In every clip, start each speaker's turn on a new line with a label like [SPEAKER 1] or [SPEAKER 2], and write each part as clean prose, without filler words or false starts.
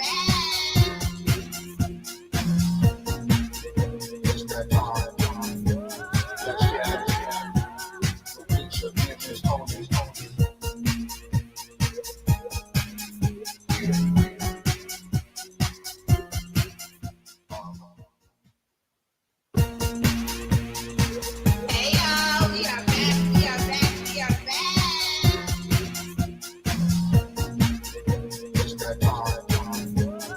[SPEAKER 1] It's that time. That she had. Lissha, Memphis, Toni.
[SPEAKER 2] Hey y'all, we are back, we are back, we are back.
[SPEAKER 1] It's that time.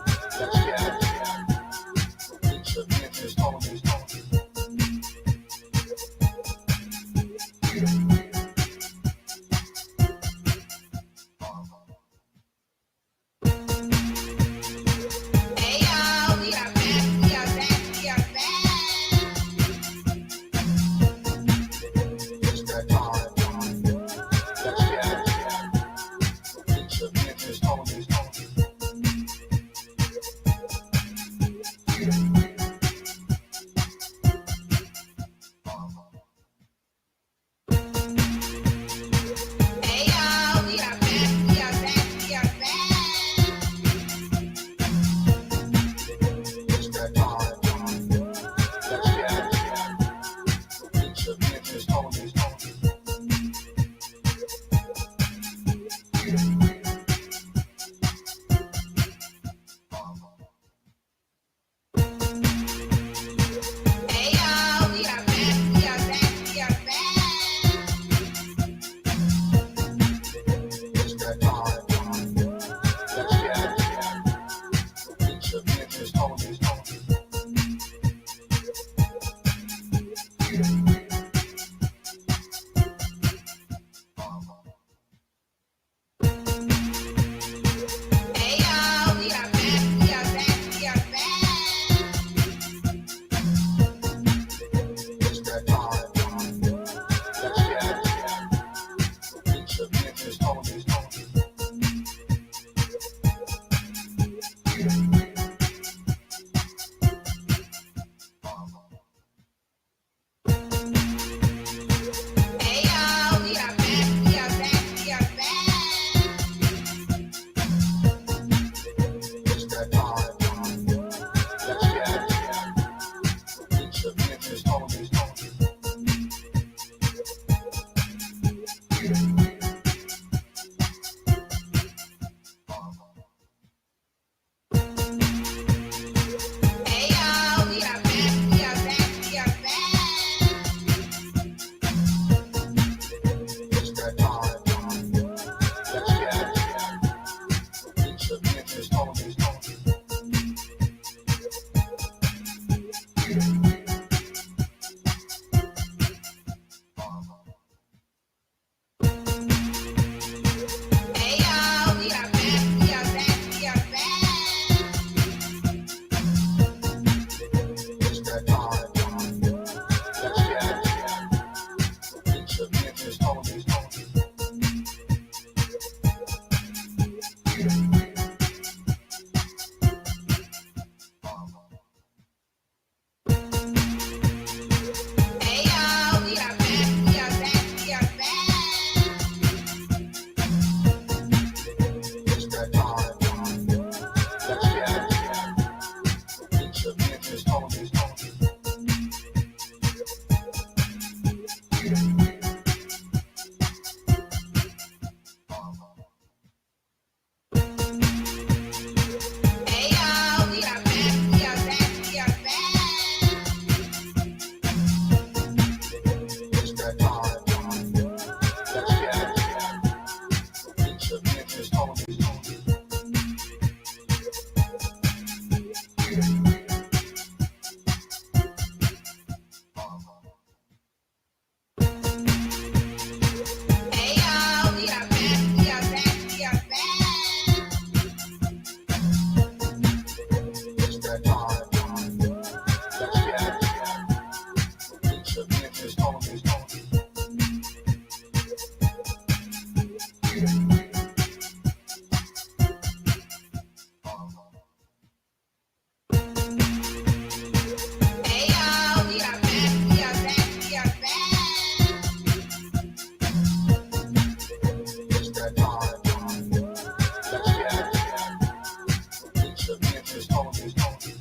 [SPEAKER 1] Memphis, Toni.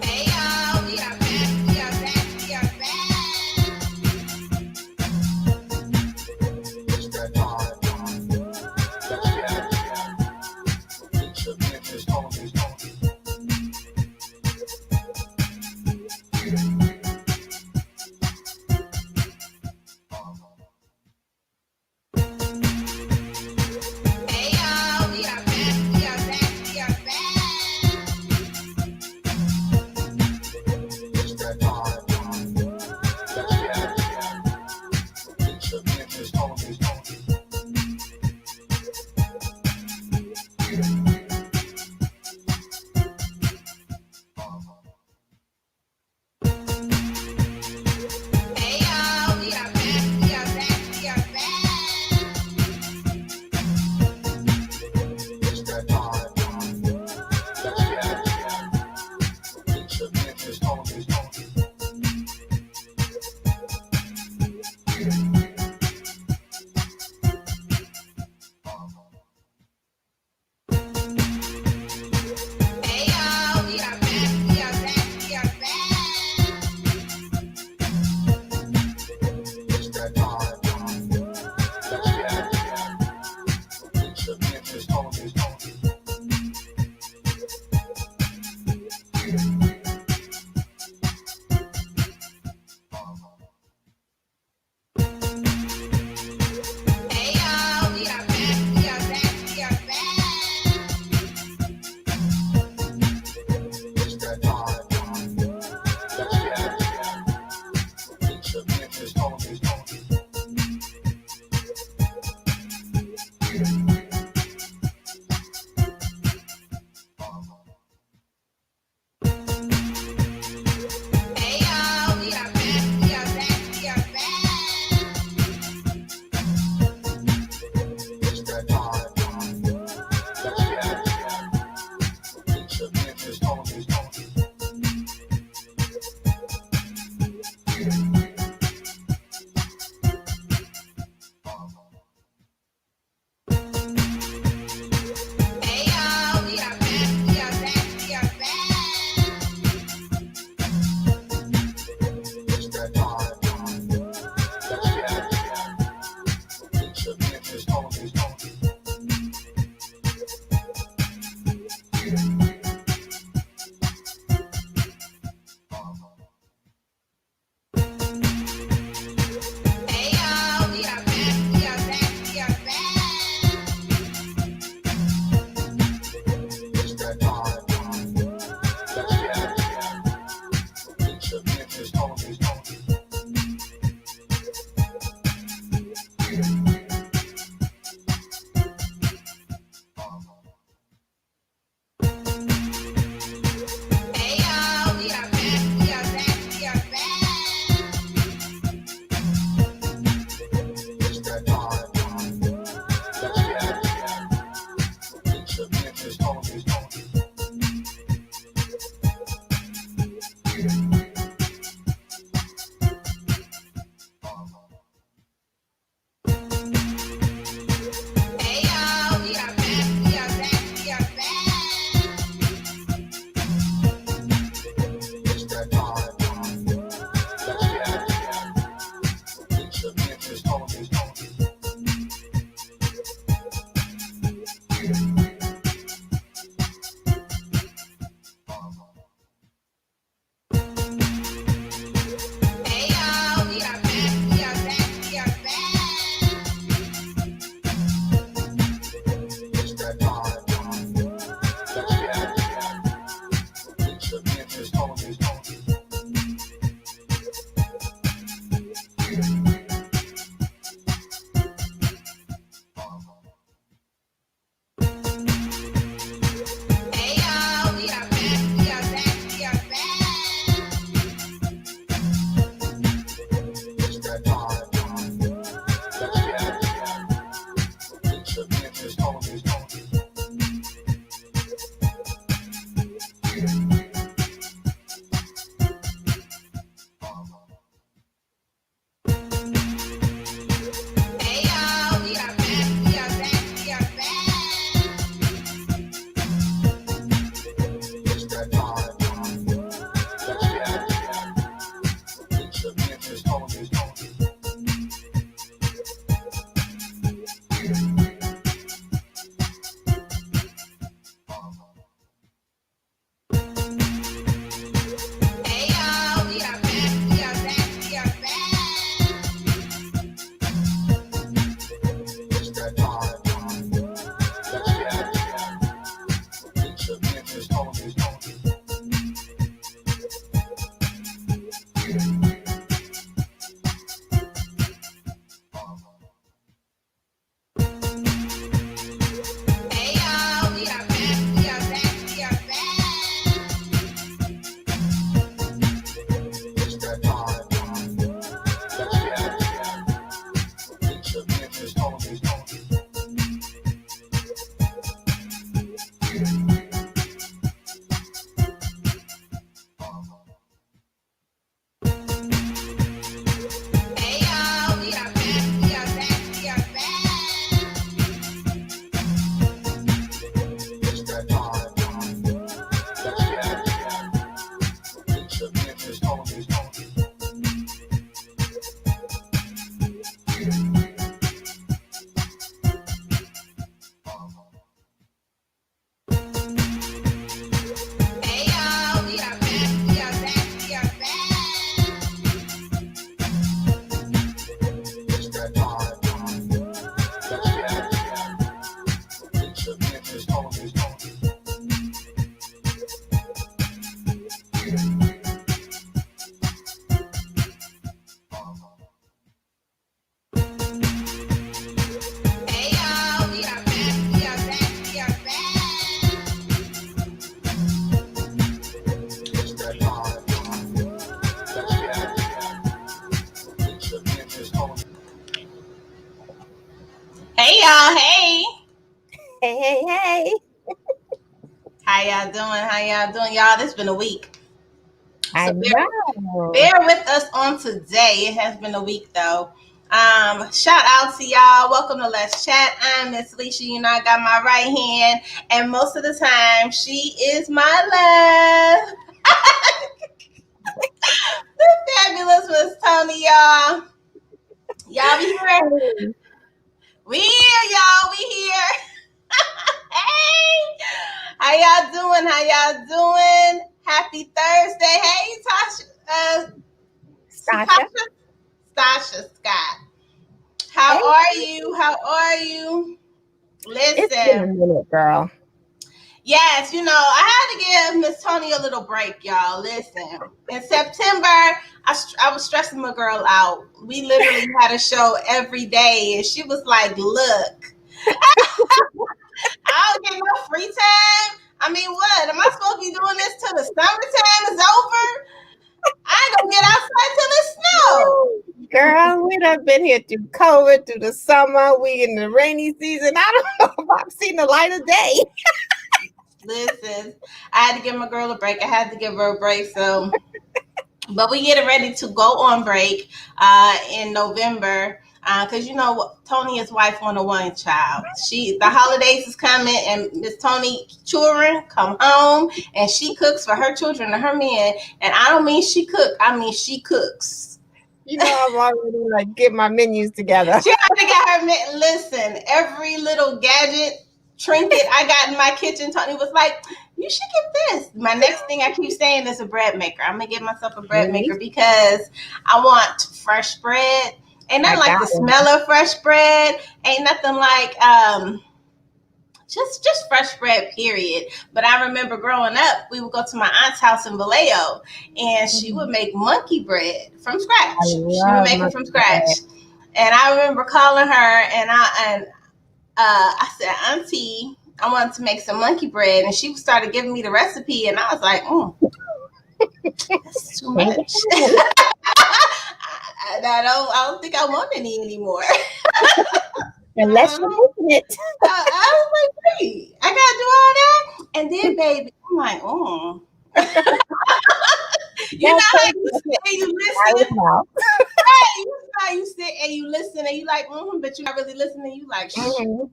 [SPEAKER 2] Hey y'all, we are back, we are back, we are back.
[SPEAKER 1] It's that time. Let's get it. Lissha, Memphis, Toni.
[SPEAKER 2] Hey y'all, we are back, we are back, we are back.
[SPEAKER 1] It's that time. Let's get it. Lissha, Memphis, Toni.
[SPEAKER 2] Hey y'all, we are back, we are back, we are back.
[SPEAKER 1] It's that time. That you have. Lissha, Memphis, Toni.
[SPEAKER 2] Hey y'all, we are back, we are back, we are back.
[SPEAKER 1] It's that time. That you have. Lissha, Memphis, Toni.
[SPEAKER 2] Hey y'all, we are back, we are back, we are back.
[SPEAKER 1] It's that time. That you have. Lissha, Memphis, Toni.
[SPEAKER 2] Hey y'all, hey.
[SPEAKER 3] Hey.
[SPEAKER 2] How y'all doing? How y'all doing? Y'all, this been a week.
[SPEAKER 3] I
[SPEAKER 2] So
[SPEAKER 3] know.
[SPEAKER 2] bear with us on today. It has been a week though. Shout out to y'all. Welcome to Let's Chat. I'm Miss Lissha. You know, I got my right hand, and most of the time, she is my left. The fabulous Miss Toni, y'all. Y'all be here? We here, y'all. We here. Hey, how y'all doing? How y'all doing? Happy Thursday. Hey, Tasha.
[SPEAKER 3] Sasha.
[SPEAKER 2] Sasha Scott. How
[SPEAKER 3] Hey.
[SPEAKER 2] are you? How are you?
[SPEAKER 3] It's been a
[SPEAKER 2] Listen,
[SPEAKER 3] minute, girl.
[SPEAKER 2] yes, you know, I had to give Miss Toni a little break, y'all. Listen, in September, I was stressing my girl out. We literally had a show every day, and she was like, look, I don't get no free time. I mean, what? Am I supposed to be doing this till the summertime is over? I ain't gonna get outside till the snow.
[SPEAKER 3] Girl, we done been here through COVID, through the summer. We in the rainy season. I don't know if I've seen the light of day.
[SPEAKER 2] Listen, I had to give my girl a break. I had to give her a break. So, but we getting ready to go on break in November. Because you know Toni is wife 101 child. The holidays is coming, and Miss Toni children come home, and she cooks for her children and her men. And I don't mean she cook, I mean she cooks.
[SPEAKER 3] You know, I'm already like get my menus together.
[SPEAKER 2] She already got her listen, every little gadget, trinket I got in my kitchen. Toni was like, you should get this. My next thing I keep saying is a bread maker. I'm gonna get myself a bread maker because I want fresh bread. Ain't nothing like the smell of fresh bread. Ain't nothing like just fresh bread, period. But I remember growing up, we would go to my aunt's house in Vallejo, and she would make monkey bread from scratch.
[SPEAKER 3] I
[SPEAKER 2] She would
[SPEAKER 3] love
[SPEAKER 2] make it
[SPEAKER 3] monkey
[SPEAKER 2] from scratch.
[SPEAKER 3] bread.
[SPEAKER 2] And I remember calling her, and I said, Auntie, I wanted to make some monkey bread, and she started giving me the recipe, and I was like, that's too much. I don't think I want any anymore.
[SPEAKER 3] Unless you're making it.
[SPEAKER 2] I was like, wait, I gotta do all that, and then baby, I'm like, oh. You know how you sit and you listen, right? You know how you sit and you listen and you like, but you're not really listening. You like, shh, I'm not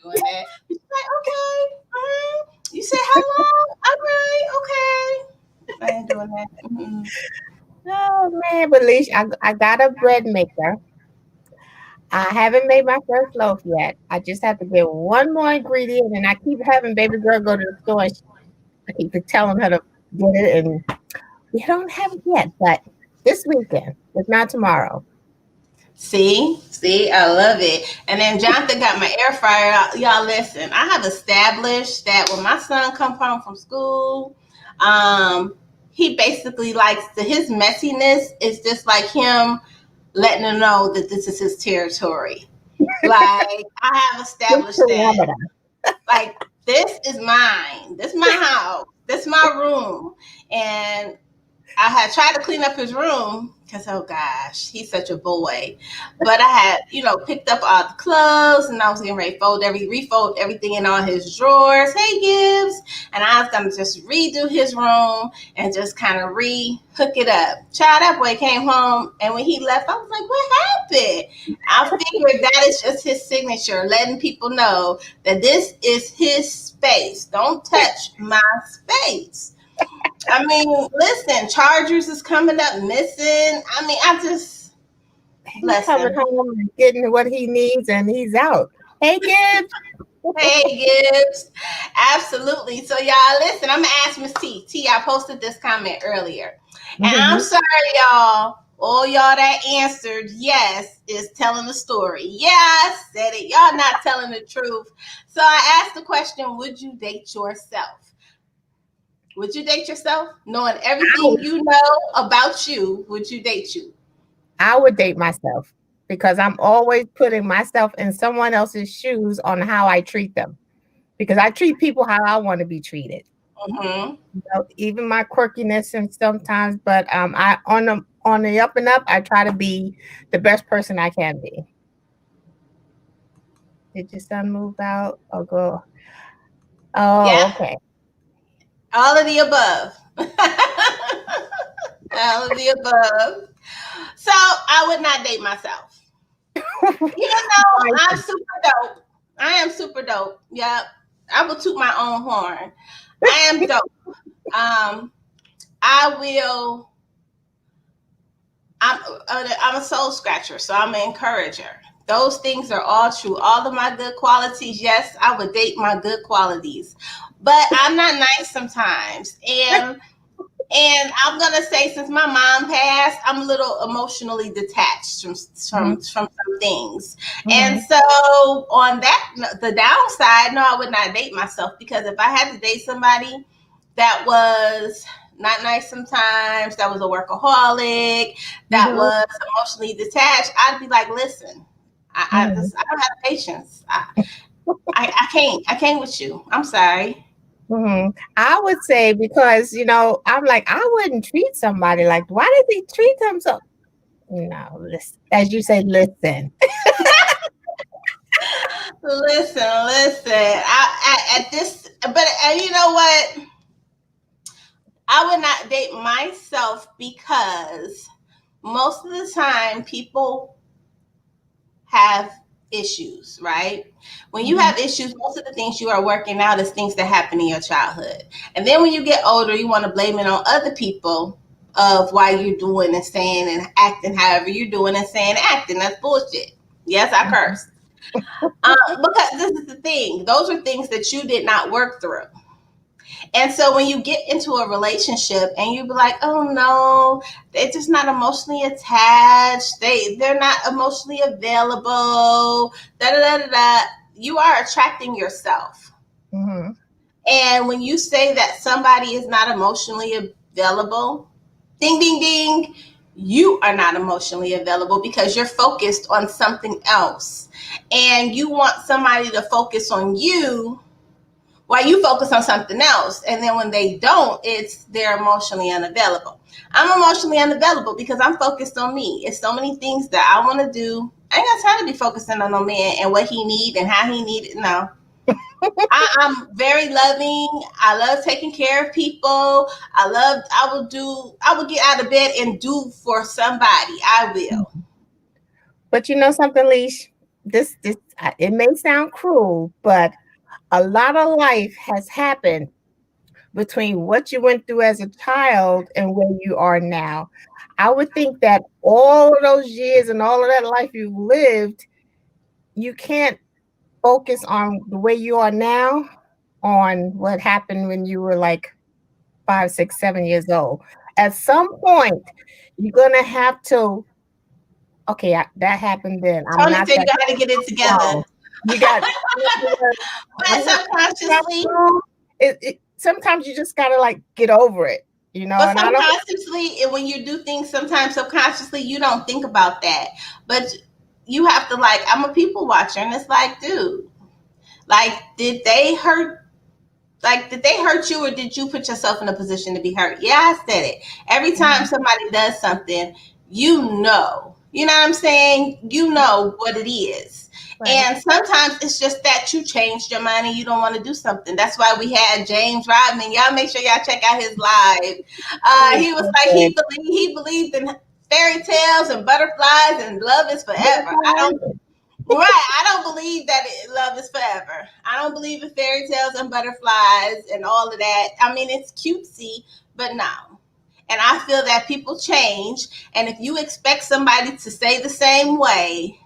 [SPEAKER 2] doing that. But you're like, okay, You said hello, all right, okay. I ain't doing that.
[SPEAKER 3] Oh man, but Lissha, I got a bread maker. I haven't made my first loaf yet. I just have to get one more ingredient, and I keep having baby girl go to the store. And I keep telling her to get it, and we don't have it yet. But this weekend, if not tomorrow.
[SPEAKER 2] See, I love it. And then Jonathan got my air fryer. Y'all listen, I have established that when my son comes home from school, he basically likes his messiness is just like him letting him know that this is his territory. Like I have established that. Like this is mine. This is my house. This is my room. And I had tried to clean up his room because, oh gosh, he's such a boy. But I had, picked up all the clothes and I was getting ready to refold everything in all his drawers. Hey, Gibbs. And I was going to just redo his room and just kind of hook it up. Child, that boy came home and when he left, I was like, what happened? I figured that is just his signature, letting people know that this is his space. Don't touch my space. I mean, listen, Chargers is coming up missing. I mean,
[SPEAKER 3] He's coming
[SPEAKER 2] listen.
[SPEAKER 3] home and getting what he needs, and he's out. Hey, Gibbs.
[SPEAKER 2] Hey, Gibbs. Absolutely. So, y'all, listen, I'm going to ask Miss T. T, I posted this comment earlier. And I'm sorry, y'all. All y'all that answered yes is telling the story. Yeah, I said it. Y'all not telling the truth. So I asked the question, would you date yourself? Would you date yourself? Knowing everything you know about you, would you date you?
[SPEAKER 3] I would date myself because I'm always putting myself in someone else's shoes on how I treat them. Because I treat people how I want to be treated. Even my quirkiness and sometimes, but I on the up and up, I try to be the best person I can be. Did your son move out or go? Oh, yeah. Okay.
[SPEAKER 2] All of the above. All of the above. So I would not date myself. Even though I'm super dope. I am super dope. Yep. I will toot my own horn. I am dope. I will. I'm a soul scratcher, so I'm an encourager. Those things are all true. All of my good qualities, yes, I would date my good qualities. But I'm not nice sometimes. And I'm gonna say, since my mom passed, I'm a little emotionally detached from some things. And so on the downside, no, I would not date myself, because if I had to date somebody that was not nice sometimes, that was a workaholic, that was emotionally detached, I'd be like, listen, I don't have patience. I can't with you. I'm sorry.
[SPEAKER 3] I would say, because I'm like, I wouldn't treat somebody like, why did they treat them so? Listen, as you say, listen.
[SPEAKER 2] Listen. At this, but you know what? I would not date myself because most of the time people have issues, right? When you have issues, most of the things you are working out is things that happen in your childhood. And then when you get older, you want to blame it on other people of why you're doing and saying and acting however you're doing and saying and acting. That's bullshit. Yes, I cursed. Because this is the thing. Those are things that you did not work through. And so when you get into a relationship and you be like, oh no, they're just not emotionally attached. They're not emotionally available. You are attracting yourself. And when you say that somebody is not emotionally available, ding, ding, ding, you are not emotionally available because you're focused on something else. And you want somebody to focus on you while you focus on something else. And then when they don't, they're emotionally unavailable. I'm emotionally unavailable because I'm focused on me. It's so many things that I want to do. I ain't got time to be focusing on no man and what he need and how he need it. No. I'm very loving. I love taking care of people. I will get out of bed and do for somebody. I will.
[SPEAKER 3] But you know something, Leash? This it may sound cruel, but a lot of life has happened between what you went through as a child and where you are now. I would think that all of those years and all of that life you lived, you can't focus on the way you are now on what happened when you were like 5, 6, 7 years old. At some point, you're gonna have to. Okay, that happened then.
[SPEAKER 2] Toni said you got to get it together.
[SPEAKER 3] You got.
[SPEAKER 2] But subconsciously,
[SPEAKER 3] sometimes you just gotta like get over it,
[SPEAKER 2] But subconsciously, and when you do things, sometimes subconsciously, you don't think about that. But you have to, like, I'm a people watcher, and it's like, dude, like, did they hurt Like, did they hurt you or did you put yourself in a position to be hurt? Yeah, I said it. Every time somebody does something, you know what I'm saying? You know what it is.
[SPEAKER 3] Right.
[SPEAKER 2] And sometimes it's just that you changed your mind and you don't want to do something. That's why we had James Rodman. Y'all make sure y'all check out his live. He was like, he believed in fairy tales and butterflies and love is forever. I don't believe that love is forever. I don't believe in fairy tales and butterflies and all of that. I mean, it's cutesy, but no. And I feel that people change. And if you expect somebody to stay the same way,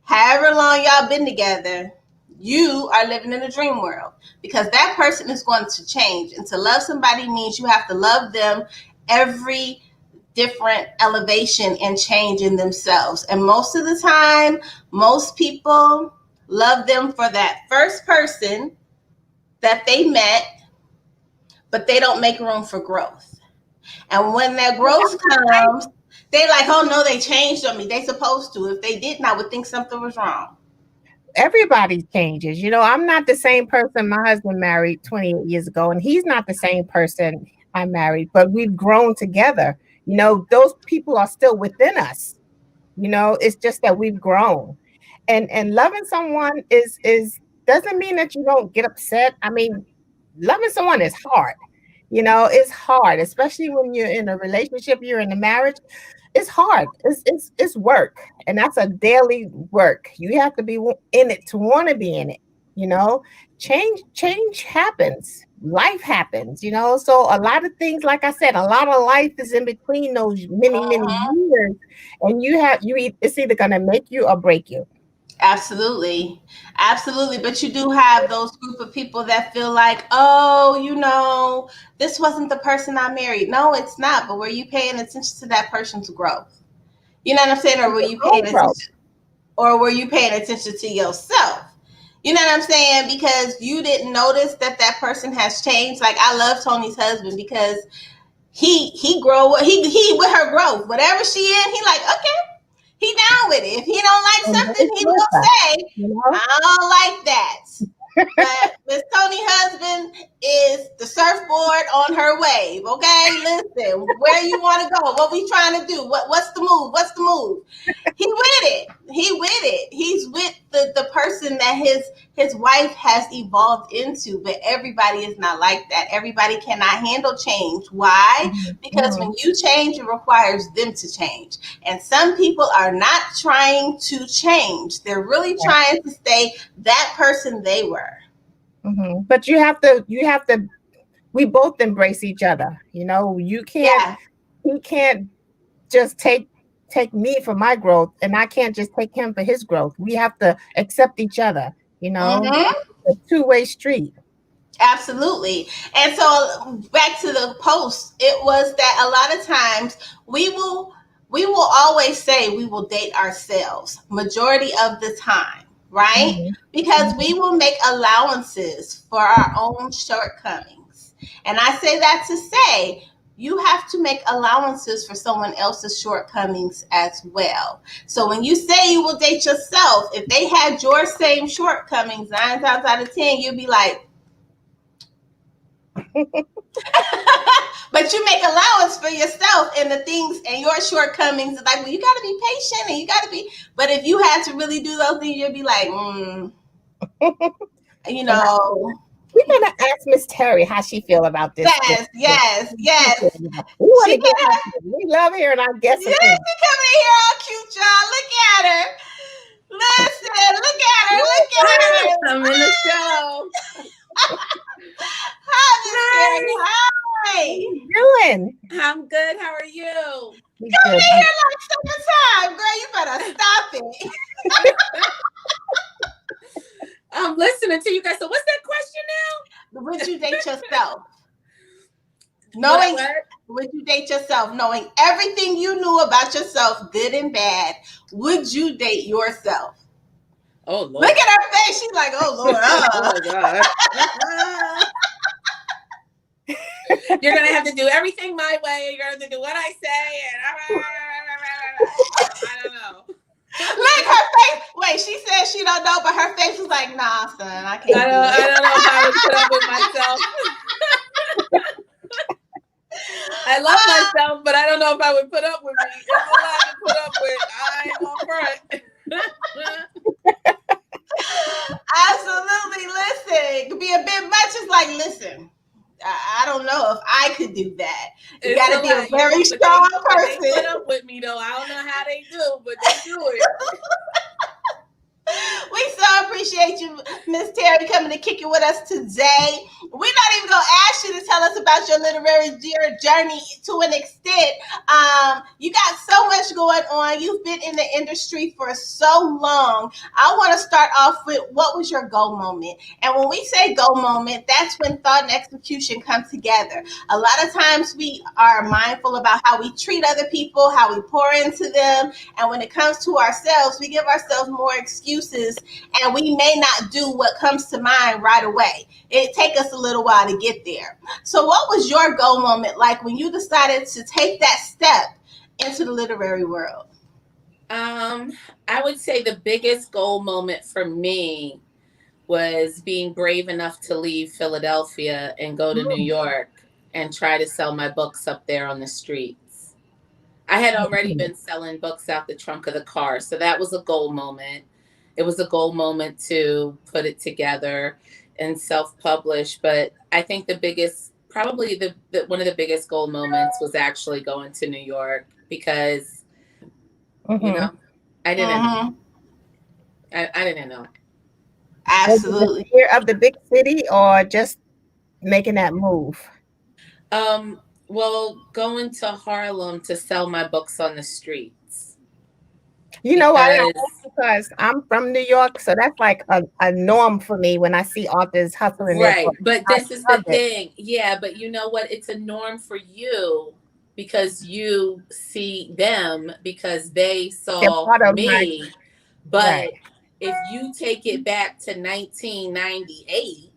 [SPEAKER 2] however long y'all been together, you are living in a dream world, because that person is going to change. And to love somebody means you have to love them every different elevation and change in themselves. And most of the time, most people love them for that first person that they met, but they don't make room for growth. And when that growth comes, they like, oh no, they changed on me. They supposed to. If they didn't, I would think something was wrong.
[SPEAKER 3] Everybody changes. I'm not the same person my husband married 28 years ago, and he's not the same person I married, but we've grown together. Those people are still within us. It's just that we've grown. And loving someone is doesn't mean that you don't get upset. I mean, loving someone is hard. It's hard, especially when you're in a relationship, you're in a marriage. It's hard. It's work, and that's a daily work. You have to be in it to want to be in it. Change happens. Life happens. So a lot of things, like I said, a lot of life is in between those many years, and it's either gonna make you or break you.
[SPEAKER 2] Absolutely. Absolutely. But you do have those group of people that feel like, oh, this wasn't the person I married. No, it's not. But were you paying attention to that person's growth? You know what I'm saying? Or were you paying attention? Or were you paying attention to yourself? You know what I'm saying? Because you didn't notice that person has changed. Like, I love Toni's husband because he with her growth. Whatever she in, he like, okay. He down with it. If he don't like something, he will say, I don't like that. But Miss Toni husband is the surfboard on her wave. Okay, listen, where you want to go? What we trying to do? What's the move? What's the move? He with it. He's with the person that his wife has evolved into. But everybody is not like that. Everybody cannot handle change. Why? Because when you change, it requires them to change. And some people are not trying to change. They're really trying to stay that person they were.
[SPEAKER 3] But you have to. We both embrace each other. You can't. He can't just take me for my growth, and I can't just take him for his growth. We have to accept each other. It's a two-way street.
[SPEAKER 2] Absolutely. And so back to the post, it was that a lot of times we will always say we will date ourselves majority of the time. Right? Because we will make allowances for our own shortcomings. And I say that to say, you have to make allowances for someone else's shortcomings as well. So when you say you will date yourself, if they had your same shortcomings, 9 times out of 10, you'll be like, but you make allowance for yourself and the things and your shortcomings. Like, well, you got to be patient and you got to be. But if you had to really do those things, you'd be like,
[SPEAKER 3] We're gonna ask Miss Teri how she feel about this.
[SPEAKER 2] Yes.
[SPEAKER 3] We love hearing our guests.
[SPEAKER 2] Yes, she coming in here all cute, y'all. Look at her. Listen, look at her.
[SPEAKER 4] I'm in the show.
[SPEAKER 2] Hi, Miss Teri. Hi.
[SPEAKER 3] How you doing?
[SPEAKER 4] I'm good. How are you?
[SPEAKER 2] Come in here like summertime, girl. You better stop it.
[SPEAKER 4] I'm listening to you guys. So what's that question now?
[SPEAKER 2] Would you date yourself? Would you date yourself? Knowing everything you knew about yourself, good and bad, would you date yourself?
[SPEAKER 4] Oh, Lord.
[SPEAKER 2] Look at her face. She's like, oh, Lord.
[SPEAKER 4] Oh, God. You're going to have to do everything my way. You're going to have to do what I say. And I don't know.
[SPEAKER 2] Look, her face. Wait, she said she don't know, but her face was like, nah, son, I can't.
[SPEAKER 4] I don't know if I would put up with myself. I love myself, but I don't know if I would put up with me. It's a lot to put up with. I ain't gonna front.
[SPEAKER 2] Absolutely. Listen, it could be a bit much. It's like, listen, I don't know if I could do that. You got to be a very strong person.
[SPEAKER 4] They put up with me though. I don't know how they do, but they do it.
[SPEAKER 2] We so appreciate you, Miss Teri, coming to kick it with us today. We're not even gonna ask you to tell us about your literary journey to an extent. You got so much going on. You've been in the industry for so long. I want to start off with what was your goal moment? And when we say goal moment, that's when thought and execution come together. A lot of times we are mindful about how we treat other people, how we pour into them, and when it comes to ourselves, we give ourselves more excuses, and we may not do what comes to mind right away. It takes us a little while to get there. So what was your goal moment like when you decided to take that step into the literary world?
[SPEAKER 4] I would say the biggest goal moment for me was being brave enough to leave Philadelphia and go to New York and try to sell my books up there on the streets. I had already been selling books out the trunk of the car, so that was a goal moment. It was a goal moment to put it together and self-publish, but I think the biggest, probably the one of the biggest goal moments was actually going to New York because, you know, I didn't know. I didn't know.
[SPEAKER 2] Absolutely.
[SPEAKER 3] Was it the fear of the big city or just making that move?
[SPEAKER 4] Well, going to Harlem to sell my books on the streets.
[SPEAKER 3] You know why? Because I'm from New York, so that's like a norm for me when I see authors hustling.
[SPEAKER 4] Right, but this is the thing. Yeah, but you know what? It's a norm for you because you see them because they saw me. But if you take it back to 1998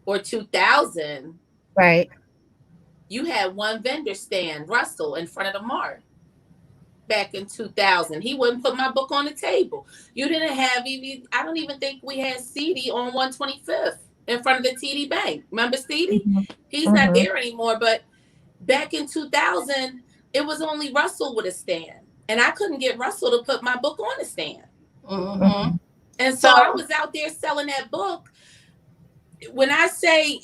[SPEAKER 4] or 2000,
[SPEAKER 3] right,
[SPEAKER 4] you had one vendor stand, Russell, in front of the mart. Back in 2000, he wouldn't put my book on the table. You didn't have even, I don't even think we had CD on 125th in front of the TD Bank. Remember CD? He's not there anymore, but back in 2000, it was only Russell with a stand. And I couldn't get Russell to put my book on the stand. And so I was out there selling that book. When I say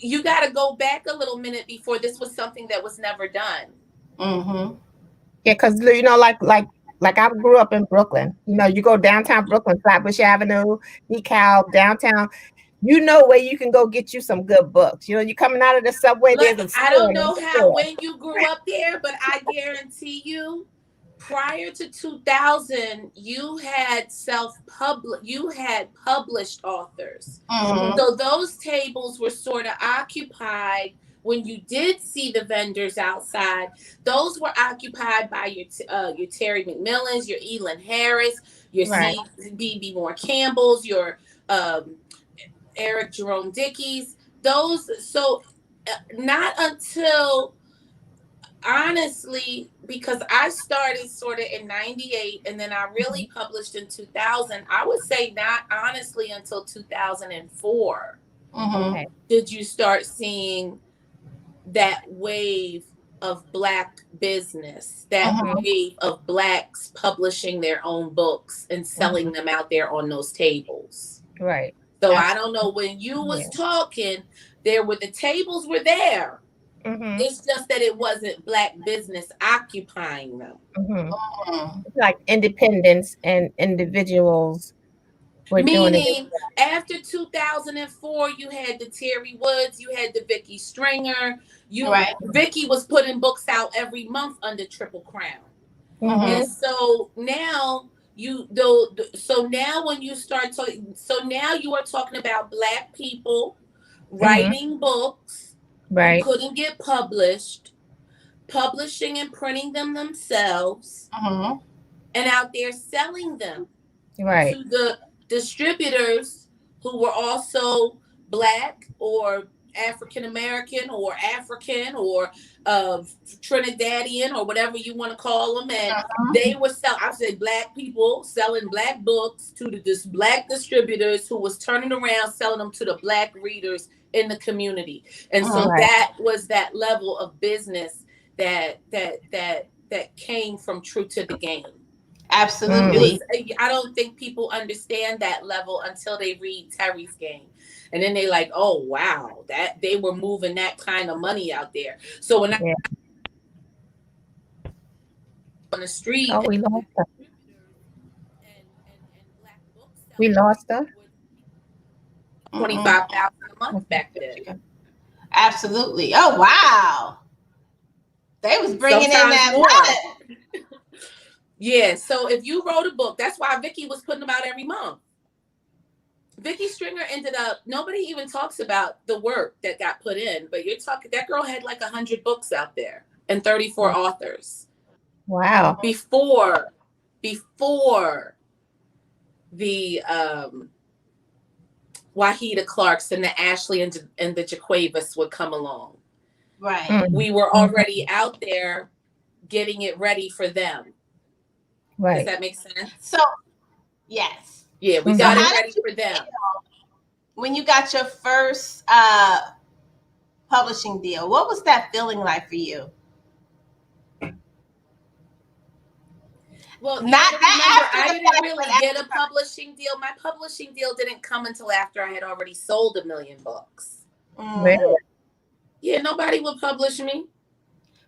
[SPEAKER 4] you got to go back a little minute before this was something that was never done.
[SPEAKER 3] Yeah, because you know, like I grew up in Brooklyn. You know, you go downtown Brooklyn, Flatbush Avenue, DeKalb, downtown. You know where you can go get you some good books. You know, you coming out of the subway.
[SPEAKER 4] Look,
[SPEAKER 3] there's a store.
[SPEAKER 4] I don't know how when you grew up there, but I guarantee you, prior to 2000, you had published authors. So those tables were sort of occupied. When you did see the vendors outside, those were occupied by your Terry McMillans, your Elin Harris, your C.B. Moore Campbells, your Eric Jerome Dickies. Those, so not until, honestly, because I started sort of in 98 and then I really published in 2000, I would say not honestly until 2004 did you start seeing that wave of Black business, that wave of Blacks publishing their own books and selling them out there on those tables.
[SPEAKER 3] Right.
[SPEAKER 4] So I don't know, when you was talking, the tables were there. It's just that it wasn't Black business occupying them.
[SPEAKER 3] Like independence and individuals.
[SPEAKER 4] Meaning, after 2004, you had the Terry Woods, you had the Vicky Stringer. Vicky was putting books out every month under Triple Crown. And so now when you start talking, so now you are talking about Black people writing books, who couldn't get published, publishing and printing them themselves, and out there selling them to the distributors who were also Black or African American or African or Trinidadian or whatever you want to call them, and they were selling. I said black people selling black books to the black distributors who was turning around selling them to the black readers in the community, and so
[SPEAKER 3] Right.
[SPEAKER 4] that was that level of business that came from True to the Game.
[SPEAKER 2] Absolutely.
[SPEAKER 4] I don't think people understand that level until they read Teri's Game. And then they like, oh wow, that they were moving that kind of money out there. So when I on the street,
[SPEAKER 3] Oh, we lost her.
[SPEAKER 4] and black booksellers,
[SPEAKER 3] We lost her.
[SPEAKER 4] $25,000 a month back then.
[SPEAKER 2] Absolutely. Oh wow, they was bringing
[SPEAKER 4] Sometimes
[SPEAKER 2] in that
[SPEAKER 4] more.
[SPEAKER 2] money.
[SPEAKER 4] Yeah. So if you wrote a book, that's why Vicky was putting them out every month. Vicky Stringer ended up, nobody even talks about the work that got put in, but you're talking, that girl had like 100 books out there and 34 authors.
[SPEAKER 3] Wow.
[SPEAKER 4] Before the Wahida Clarks and the Ashley and the Jaquavis would come along.
[SPEAKER 2] Right.
[SPEAKER 4] We were already out there getting it ready for them.
[SPEAKER 3] Right.
[SPEAKER 4] Does that make sense?
[SPEAKER 2] So, yes.
[SPEAKER 4] Yeah, we got it ready for them.
[SPEAKER 2] When you got your first publishing deal, what was that feeling like for you?
[SPEAKER 4] Well,
[SPEAKER 2] Not that
[SPEAKER 4] I didn't really get a publishing deal. My publishing deal didn't come until after I had already sold 1 million books.
[SPEAKER 3] Really?
[SPEAKER 4] Yeah, nobody would publish me.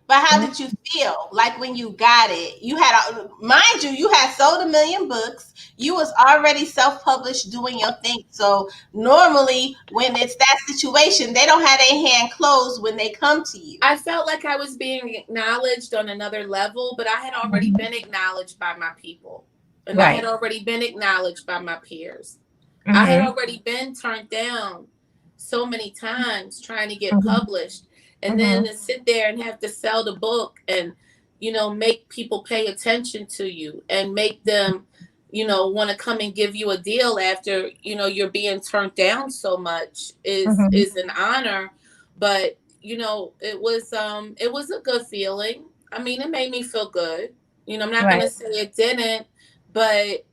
[SPEAKER 2] But how did you feel like when you got it? You had, mind you, you had sold 1 million books. You was already self-published doing your thing. So normally when it's that situation, they don't have their hand closed when they come to you.
[SPEAKER 4] I felt like I was being acknowledged on another level, but I had already been acknowledged by my people. And I had already been acknowledged by my peers. I had already been turned down so many times trying to get published. And then to sit there and have to sell the book and, you know, make people pay attention to you and make them, you know, want to come and give you a deal after, you know, you're being turned down so much is an honor. But, you know, it was a good feeling. I mean, it made me feel good. You know, I'm not going to say it didn't, but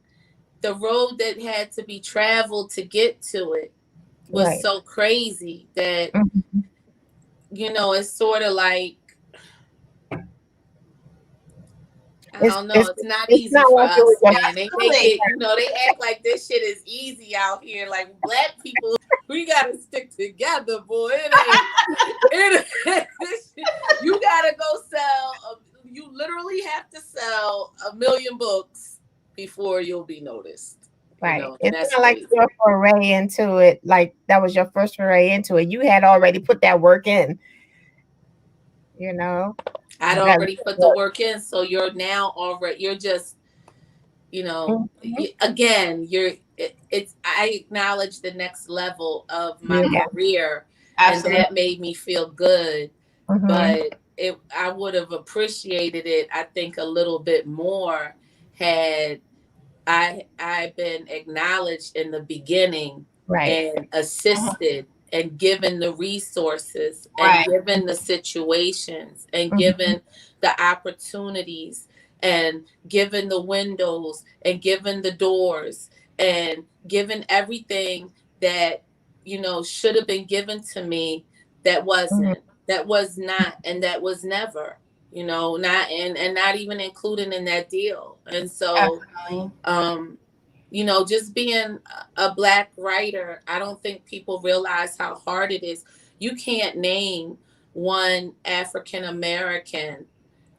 [SPEAKER 4] the road that had to be traveled to get to it was so crazy that, you know, it's sort of like, I don't know. It's not easy for us, man. They make it, you know, they act like this shit is easy out here. Like black people, we gotta stick together, boy. It ain't. You gotta go sell. You literally have to sell 1 million books before you'll be noticed.
[SPEAKER 3] Right.
[SPEAKER 4] You know,
[SPEAKER 3] it's not like your foray into it. Like that was your first foray into it. You had already put that work in. You know,
[SPEAKER 4] I'd already put the work in. So you're now already, you're just, you know, again, I acknowledge the next level of my career. Absolutely. And that made me feel good. But I would have appreciated it, I think, a little bit more had I've been acknowledged in the beginning and assisted and given the resources and given the situations and given the opportunities and given the windows and given the doors and given everything that, you know, should have been given to me that wasn't, that was not, and that was never. You know, not and not even included in that deal. And so, you know, just being a Black writer, I don't think people realize how hard it is. You can't name one African American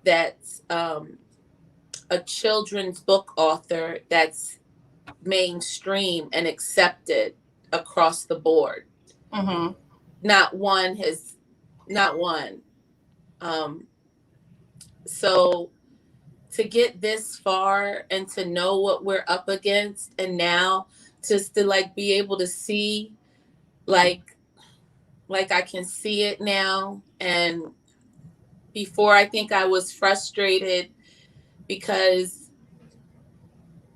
[SPEAKER 4] that's a children's book author that's mainstream and accepted across the board. Not one has, not one. So to get this far and to know what we're up against, and now just to like be able to see like I can see it now. And before, I think I was frustrated because,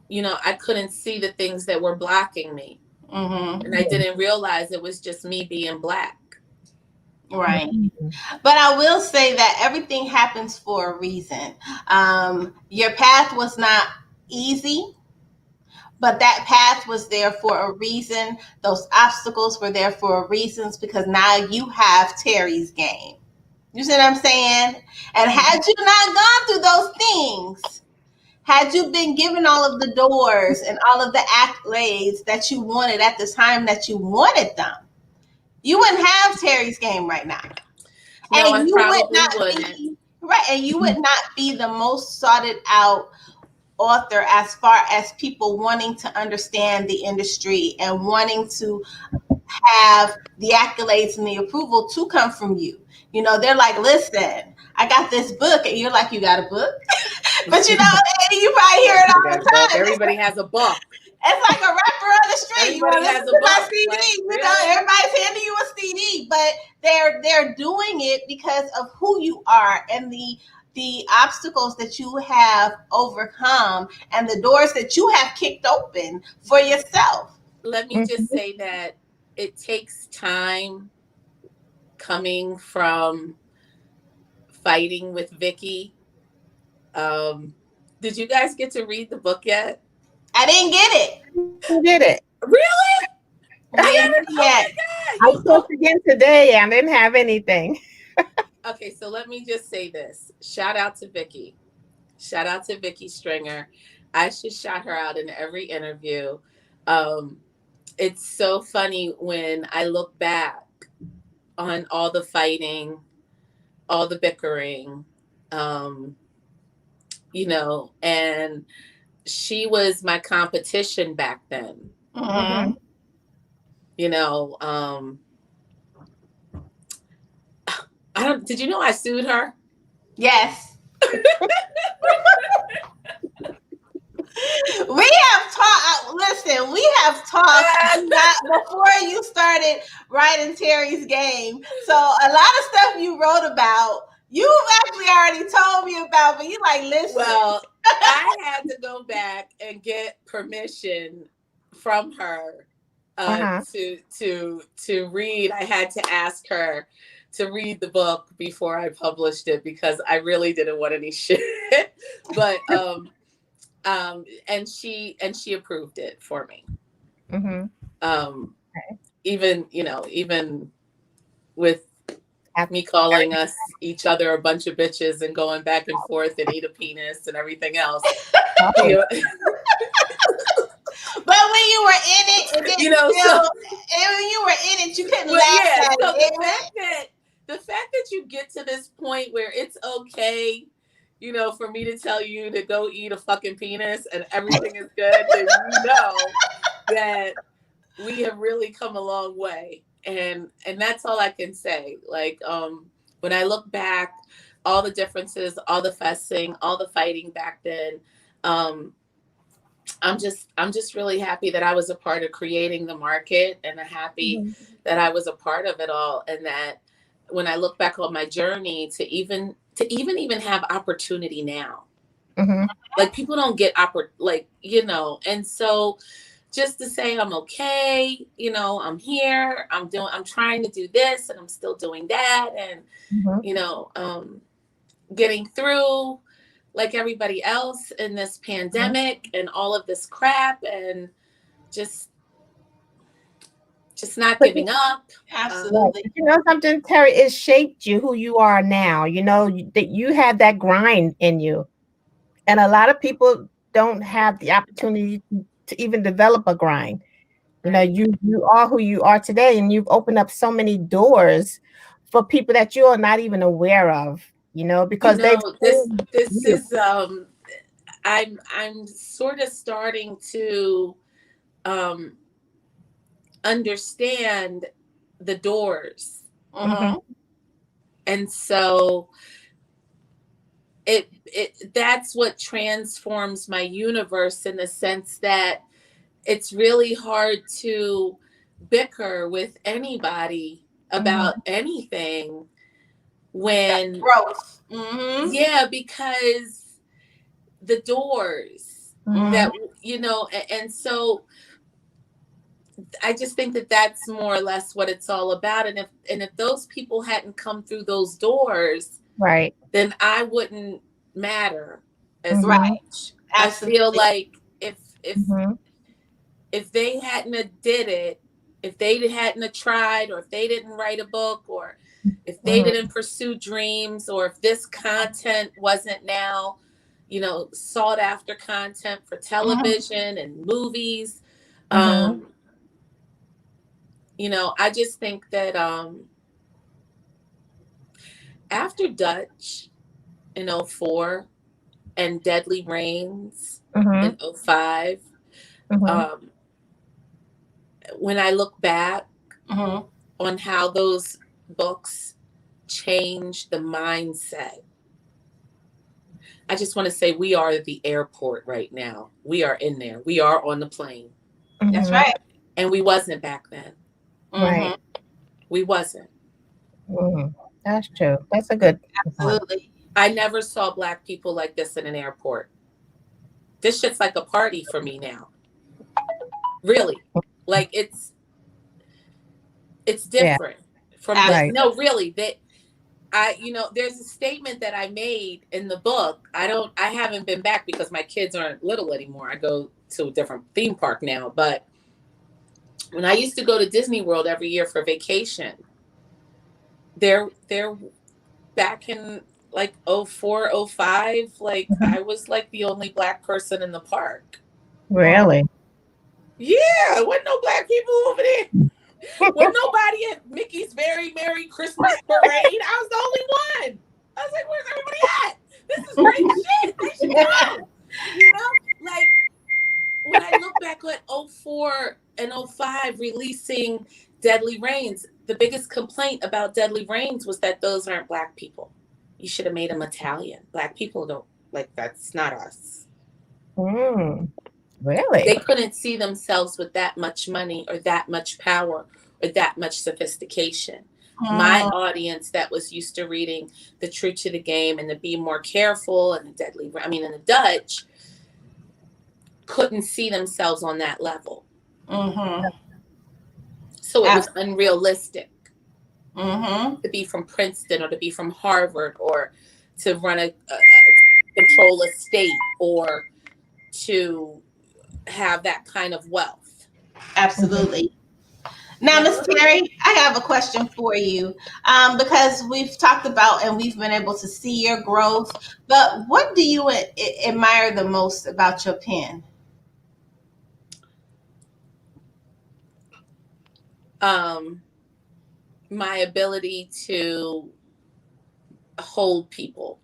[SPEAKER 4] you know, I couldn't see the things that were blocking me. And I didn't realize it was just me being Black.
[SPEAKER 2] Right. But I will say that everything happens for a reason. Your path was not easy, but that path was there for a reason. Those obstacles were there for a reason because now you have Teri's game. You see what I'm saying? And had you not gone through those things, had you been given all of the doors and all of the accolades that you wanted at the time that you wanted them, you wouldn't have Teri's game right now.
[SPEAKER 4] No, I
[SPEAKER 2] And you would
[SPEAKER 4] probably
[SPEAKER 2] not
[SPEAKER 4] wouldn't.
[SPEAKER 2] be right, and you would not be the most sought out author as far as people wanting to understand the industry and wanting to have the accolades and the approval to come from you. You know, they're like, listen, I got this book, and you're like, you got a book? But you know, and you probably hear it all the time.
[SPEAKER 4] Everybody has a book.
[SPEAKER 2] It's like a rapper on the street.
[SPEAKER 4] Everybody
[SPEAKER 2] You know,
[SPEAKER 4] has
[SPEAKER 2] listen
[SPEAKER 4] a
[SPEAKER 2] to my
[SPEAKER 4] book.
[SPEAKER 2] CD.
[SPEAKER 4] Like,
[SPEAKER 2] You know,
[SPEAKER 4] really?
[SPEAKER 2] everybody's handing you a CD, but they're doing it because of who you are and the obstacles that you have overcome and the doors that you have kicked open for yourself.
[SPEAKER 4] Let me just say that it takes time coming from fighting with Vicky. Did you guys get to read the book yet?
[SPEAKER 2] I didn't get it.
[SPEAKER 3] Who did it?
[SPEAKER 4] Really?
[SPEAKER 2] I didn't yet.
[SPEAKER 3] I spoke again today. I didn't have anything.
[SPEAKER 4] Okay, so let me just say this. Shout out to Vicky. Shout out to Vicky Stringer. I should shout her out in every interview. It's so funny when I look back on all the fighting, all the bickering, you know, and she was my competition back then.
[SPEAKER 2] Mm-hmm.
[SPEAKER 4] You know, did you know I sued her?
[SPEAKER 2] Yes. We have talked. Listen, we have talked before you started writing Teri's game. So a lot of stuff you wrote about, you've actually already told me about. But you like, listen.
[SPEAKER 4] Well, I had to go back and get permission from her to read. I had to ask her to read the book before I published it because I really didn't want any shit. But and she approved it for me. Even with me calling us each other a bunch of bitches and going back and forth and eat a penis and everything else.
[SPEAKER 2] But when you were in it, when you were in it, you couldn't laugh at it.
[SPEAKER 4] The fact that you get to this point where it's okay, you know, for me to tell you to go eat a fucking penis and everything is good, then you know that we have really come a long way. And that's all I can say. Like, when I look back, all the differences, all the fussing, all the fighting back then, I'm just really happy that I was a part of creating the market, and I'm happy that I was a part of it all. And that when I look back on my journey to even have opportunity now, like people don't get and so just to say I'm okay, you know, I'm here, I'm trying to do this and I'm still doing that. And, you know, getting through like everybody else in this pandemic and all of this crap and just not giving up.
[SPEAKER 2] Absolutely.
[SPEAKER 3] You know something, Teri, it shaped you who you are now. You know, that you have that grind in you. And a lot of people don't have the opportunity to even develop a grind. You know, you are who you are today, and you've opened up so many doors for people that you are not even aware of, you know, because
[SPEAKER 4] this is I'm sort of starting to understand the doors. And so it that's what transforms my universe, in the sense that it's really hard to bicker with anybody about anything when
[SPEAKER 2] growth.
[SPEAKER 4] Because the doors that, you know, and so I just think that that's more or less what it's all about. And if those people hadn't come through those doors,
[SPEAKER 3] Right.
[SPEAKER 4] then I wouldn't matter as
[SPEAKER 3] Mhm.
[SPEAKER 2] Right.
[SPEAKER 4] much. I feel
[SPEAKER 2] Absolutely.
[SPEAKER 4] like if
[SPEAKER 3] Mhm.
[SPEAKER 4] if they hadn't have did it, if they hadn't have tried, or if they didn't write a book, or if they
[SPEAKER 3] Mhm.
[SPEAKER 4] didn't pursue dreams, or if this content wasn't now, sought after content for
[SPEAKER 2] Mhm.
[SPEAKER 4] television and movies,
[SPEAKER 3] Mhm.
[SPEAKER 4] um, I just think that after Dutch in '04 and Deadly Rains
[SPEAKER 3] Mhm.
[SPEAKER 4] in '05,
[SPEAKER 3] Mhm.
[SPEAKER 4] um, when I look back
[SPEAKER 2] Mhm.
[SPEAKER 4] on how those books changed the mindset, I just want to say we are at the airport right now. We are in there. We are on the plane.
[SPEAKER 2] That's
[SPEAKER 3] Mhm.
[SPEAKER 2] right.
[SPEAKER 4] And we wasn't back then.
[SPEAKER 3] Right.
[SPEAKER 2] Mhm.
[SPEAKER 4] We wasn't.
[SPEAKER 3] Mhm. That's true. That's a good point.
[SPEAKER 2] Absolutely.
[SPEAKER 4] I never saw Black people like this in an airport. This shit's like a party for me now. Really. Like it's
[SPEAKER 3] Yeah.
[SPEAKER 4] different from the
[SPEAKER 3] Right.
[SPEAKER 2] Absolutely.
[SPEAKER 4] no, really, that there's a statement that I made in the book. I haven't been back because my kids aren't little anymore. I go to a different theme park now. But when I used to go to Disney World every year for vacation, they're back in like '04, '05, like
[SPEAKER 3] Mhm.
[SPEAKER 4] I was like the only Black person in the park.
[SPEAKER 3] Really?
[SPEAKER 4] Yeah, wasn't no Black people over there. Wasn't nobody at Mickey's Very Merry Christmas Parade. I was the only one. I was like, where's everybody at? This is great shit. They should come. Like when I look back at '04 and '05 releasing Deadly Rains, the biggest complaint about Deadly Rains was that those aren't Black people. You should have made them Italian. Black people don't, like, that's not us.
[SPEAKER 3] Mm. Really?
[SPEAKER 4] They couldn't see themselves with that much money or that much power or that much sophistication. My
[SPEAKER 2] Mhm.
[SPEAKER 4] audience that was used to reading The True to the Game and the Be More Careful and the Dutch, couldn't see themselves on that level.
[SPEAKER 2] Mhm.
[SPEAKER 4] So it was
[SPEAKER 2] Ab-
[SPEAKER 4] unrealistic
[SPEAKER 2] Mhm.
[SPEAKER 4] to be from Princeton or to be from Harvard or to run control a state or to have that kind of wealth.
[SPEAKER 3] Mhm.
[SPEAKER 2] Absolutely. Now,
[SPEAKER 4] You
[SPEAKER 2] Miss
[SPEAKER 4] know?
[SPEAKER 2] Terry, I have a question for you, because we've talked about and we've been able to see your growth. But what do you admire the most about your pen?
[SPEAKER 4] Um, my ability to hold people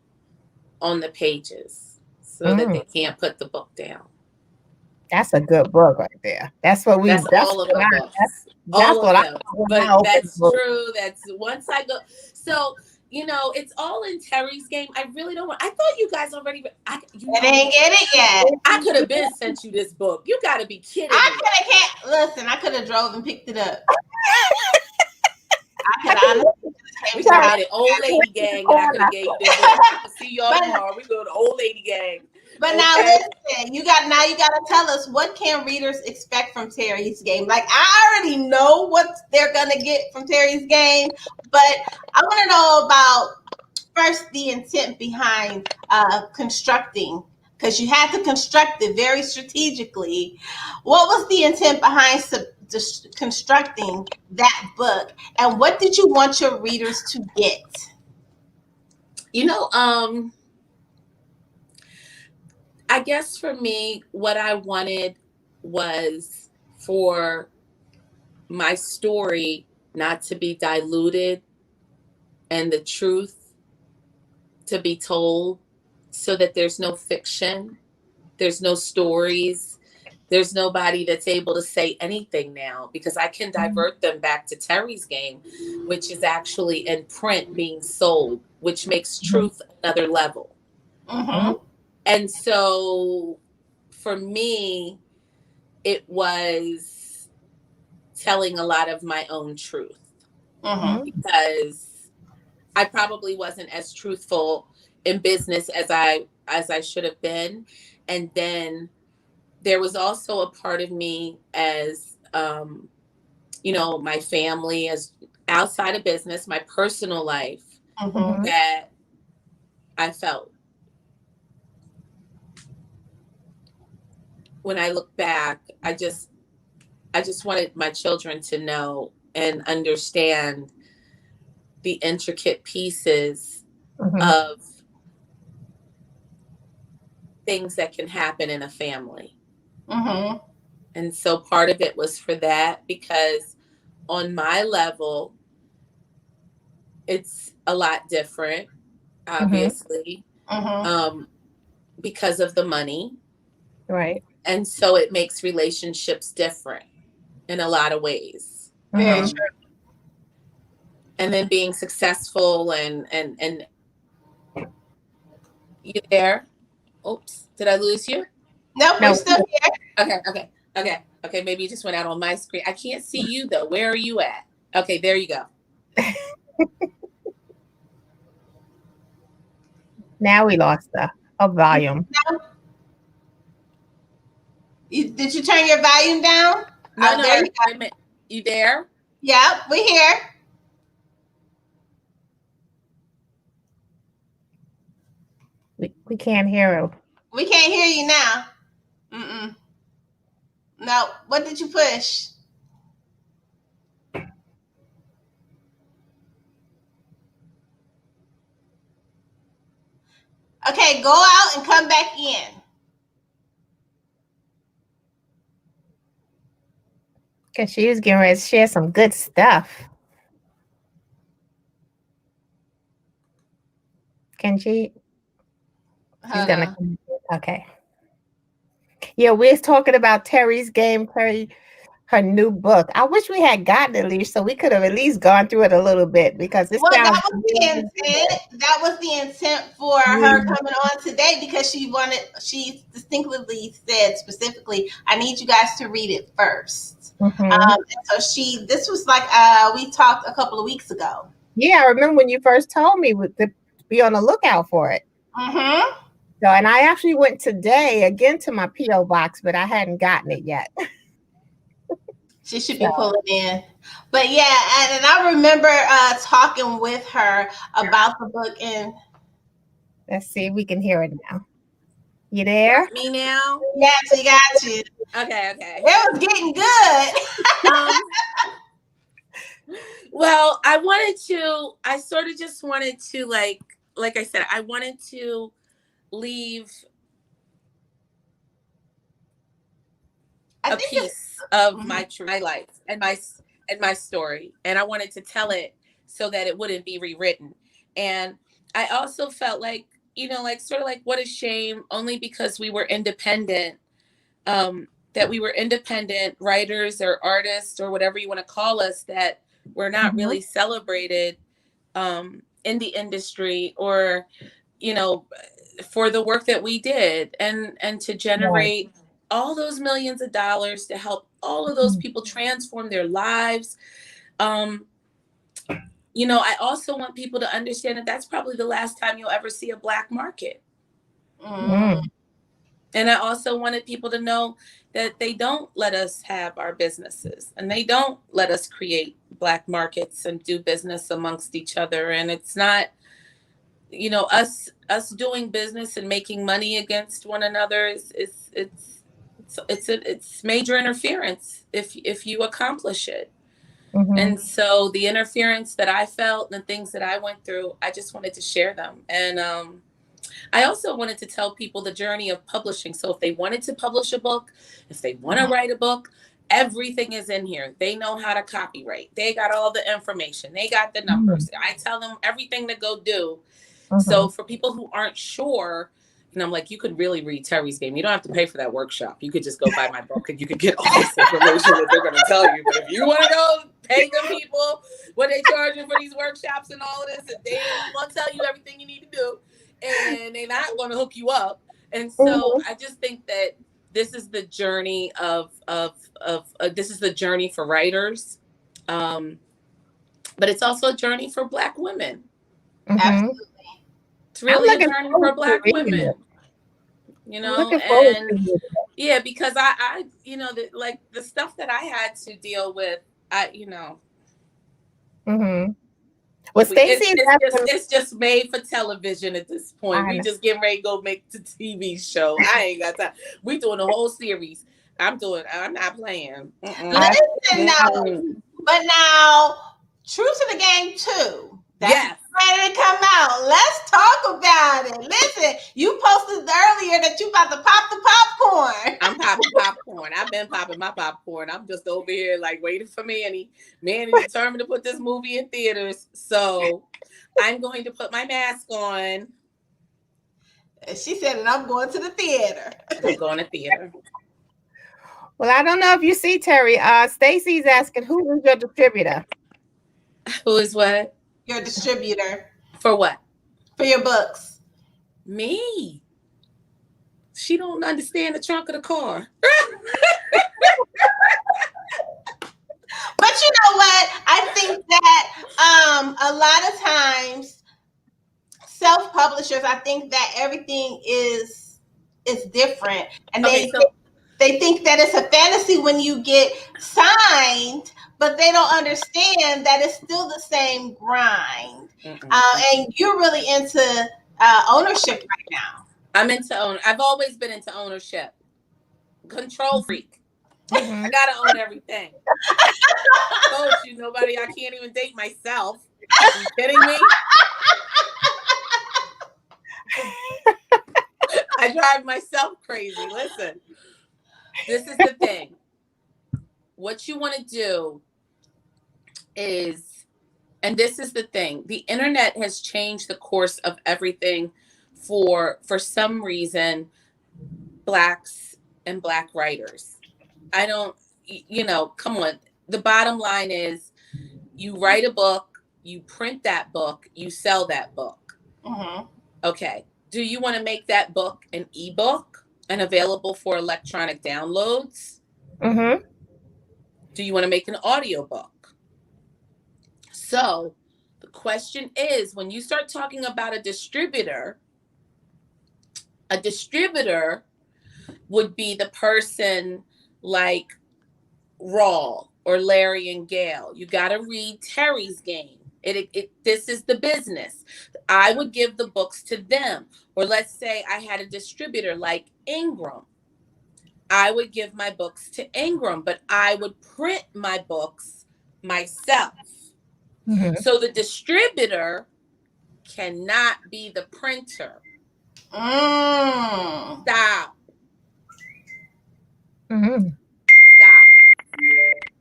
[SPEAKER 4] on the pages so that
[SPEAKER 3] Mm.
[SPEAKER 4] they can't put the book down.
[SPEAKER 3] That's a good book right there. That's what we.
[SPEAKER 4] That's
[SPEAKER 3] That's
[SPEAKER 4] all of
[SPEAKER 3] what
[SPEAKER 4] my
[SPEAKER 3] I.
[SPEAKER 4] books.
[SPEAKER 3] That's
[SPEAKER 4] All
[SPEAKER 3] what
[SPEAKER 4] of
[SPEAKER 3] I
[SPEAKER 4] them.
[SPEAKER 3] when
[SPEAKER 4] But
[SPEAKER 3] I open the
[SPEAKER 4] that's
[SPEAKER 3] book.
[SPEAKER 4] true. That's once I go. So, it's all in Teri's game. I really don't want. I thought you guys already.
[SPEAKER 2] I didn't get it yet.
[SPEAKER 4] I could have been sent you this book. You got to be kidding
[SPEAKER 2] I
[SPEAKER 4] me.
[SPEAKER 2] could have can't listen. I could have drove and picked it up. I could honestly just
[SPEAKER 4] We
[SPEAKER 2] came to
[SPEAKER 4] could
[SPEAKER 2] the
[SPEAKER 4] have
[SPEAKER 2] house.
[SPEAKER 4] made an old lady gang, and I could have gave you this book. I could see y'all
[SPEAKER 2] but
[SPEAKER 4] tomorrow. We go to old lady gang.
[SPEAKER 2] but now
[SPEAKER 4] Okay.
[SPEAKER 2] listen, you got to tell us what can readers expect from Terry's game. Like I already know what they're gonna get from Terry's game, but I want to know about first the intent behind constructing, because you had to construct it very strategically. What was the intent behind constructing that book, and what did you want your readers to get?
[SPEAKER 4] You know, I guess for me, what I wanted was for my story not to be diluted and the truth to be told so that there's no fiction, there's no stories, there's nobody that's able to say anything now because I can divert them back to Teri's game, which is actually in print being sold, which makes
[SPEAKER 3] Mhm.
[SPEAKER 4] truth another level.
[SPEAKER 3] Mhm.
[SPEAKER 2] Mm-hmm.
[SPEAKER 4] And so for me, it was telling a lot of my own truth
[SPEAKER 2] Mm-hmm.
[SPEAKER 3] Mhm.
[SPEAKER 4] because I probably wasn't as truthful in business as I should have been. And then there was also a part of me as my family as outside of business, my personal life,
[SPEAKER 2] Mm-hmm.
[SPEAKER 4] that I felt. When I look back, I just wanted my children to know and understand the intricate pieces of things that can happen in a family.
[SPEAKER 2] Mm-hmm.
[SPEAKER 4] And so part of it was for that, because on my level, it's a lot different, obviously,
[SPEAKER 2] Mm-hmm.
[SPEAKER 4] because of the money.
[SPEAKER 3] Right.
[SPEAKER 4] And so it makes relationships different in a lot of ways.
[SPEAKER 2] Very true.
[SPEAKER 4] And then being successful and you there? Oops, did I lose you?
[SPEAKER 2] Nope, we're
[SPEAKER 3] No.
[SPEAKER 2] still here.
[SPEAKER 4] Okay. Maybe you just went out on my screen. I can't see you though. Where are you at? Okay, there you go.
[SPEAKER 3] Now we lost the volume.
[SPEAKER 2] Did you turn your volume down?
[SPEAKER 4] No,
[SPEAKER 2] There you go.
[SPEAKER 4] wait a minute. You there?
[SPEAKER 2] Yep, we're here.
[SPEAKER 3] We can't hear him.
[SPEAKER 2] We can't hear you now. Mm-mm. No, what did you push? Okay, go out and come back in.
[SPEAKER 3] Because she was getting ready to share some good stuff. Can she? She's going to come. Okay. Yeah, we're talking about Teri's game, her new book. I wish we had gotten it, Lissha, so we could have at least gone through it a little bit, because it sounds.
[SPEAKER 2] That was the intent. That was the intent for her coming on today, because she distinctly said specifically, I need you guys to read it first. So this was like we talked a couple of weeks ago.
[SPEAKER 3] Yeah, I remember when you first told me to be on the lookout for it.
[SPEAKER 2] Mm-hmm.
[SPEAKER 3] So, and I actually went today again to my P.O. box, but I hadn't gotten it yet.
[SPEAKER 2] She should be pulling in. But yeah, and I remember talking with her about the book. And
[SPEAKER 3] let's see if we can hear it now. You there?
[SPEAKER 4] Got me now?
[SPEAKER 2] Yes, we got you.
[SPEAKER 4] Okay.
[SPEAKER 2] It was getting good.
[SPEAKER 4] Well, I sort of just wanted to, like I said, I wanted to leave a piece of my life and my story, and I wanted to tell it so that it wouldn't be rewritten. And I also felt like, sort of like, what a shame, only because we were independent, that we were independent writers or artists or whatever you want to call us, that we're not really celebrated in the industry, or for the work that we did, and to generate all those millions of dollars to help all of those people transform their lives. I also want people to understand that that's probably the last time you'll ever see a Black market. And I also wanted people to know that they don't let us have our businesses, and they don't let us create Black markets and do business amongst each other. And it's not, us doing business and making money against one another it's major interference if you accomplish it. And so the interference that I felt and the things that I went through, I just wanted to share them. And I also wanted to tell people the journey of publishing. So if they wanted to publish a book, if they want to write a book, everything is in here. They know how to copyright. They got all the information. They got the numbers. I tell them everything to go do. So for people who aren't sure, I'm like, you could really read Teri's game. You don't have to pay for that workshop. You could just go buy my book and you could get all this information that they're going to tell you. But if you want to go pay them people what they charge you for these workshops and all of this, and they will tell you everything you need to do, and they're not going to hook you up. And so I just think that this is the journey this is the journey for writers, but it's also a journey for Black women.
[SPEAKER 2] Absolutely.
[SPEAKER 4] It's really a journey for Black women, and Yeah, because I like the stuff that I had to deal with,
[SPEAKER 3] Mm-hmm. Well, Stacey is asking.
[SPEAKER 4] it's just made for television at this point.
[SPEAKER 3] I
[SPEAKER 4] We
[SPEAKER 3] know.
[SPEAKER 4] just getting ready to go make the TV show. I ain't got time. We doing a whole series. I'm not playing.
[SPEAKER 3] I,
[SPEAKER 2] Listen,
[SPEAKER 3] I,
[SPEAKER 2] no. But now, True to the Game 2. That's
[SPEAKER 4] Yes.
[SPEAKER 2] ready to come out. Let's talk about it. Listen, you posted earlier that you about to pop the popcorn.
[SPEAKER 4] I'm popping popcorn. I've been popping my popcorn. I'm just over here like waiting for Manny. Manny determined to put this movie in theaters. So I'm going to put my mask on.
[SPEAKER 2] And she said, and I'm going to the theater.
[SPEAKER 4] I'm going to theater.
[SPEAKER 3] well, I don't know if you see Teri. Stacey's asking, who is your distributor?
[SPEAKER 4] Who is what?
[SPEAKER 2] Your distributor.
[SPEAKER 4] For what?
[SPEAKER 2] For your books.
[SPEAKER 4] Me. She don't understand the trunk of the car.
[SPEAKER 2] But you know what? I think that a lot of times self-publishers, I think that everything is different. And
[SPEAKER 4] Okay,
[SPEAKER 2] they think that it's a fantasy when you get signed, but they don't understand that it's still the same grind. And you're really into ownership right now.
[SPEAKER 4] I'm into own. I've always been into ownership. Control freak.
[SPEAKER 3] Mm-hmm.
[SPEAKER 4] I gotta own everything. Told you, nobody. I can't even date myself. Are you kidding me? I drive myself crazy. Listen, this is the thing. What you want to do is, and this is the thing, the internet has changed the course of everything for some reason, Blacks and Black writers. I don't, come on. The bottom line is you write a book, you print that book, you sell that book.
[SPEAKER 2] Mm-hmm.
[SPEAKER 4] Okay. Do you want to make that book an ebook and available for electronic downloads?
[SPEAKER 3] Mm-hmm.
[SPEAKER 4] Do you want to make an audiobook? So the question is, when you start talking about a distributor would be the person like Raw or Larry and Gail. You got to read Teri's game. This is the business. I would give the books to them. Or let's say I had a distributor like Ingram. I would give my books to Ingram, but I would print my books myself.
[SPEAKER 3] Mm-hmm.
[SPEAKER 4] So the distributor cannot be the printer. Stop.
[SPEAKER 3] Mm-hmm.
[SPEAKER 4] Stop.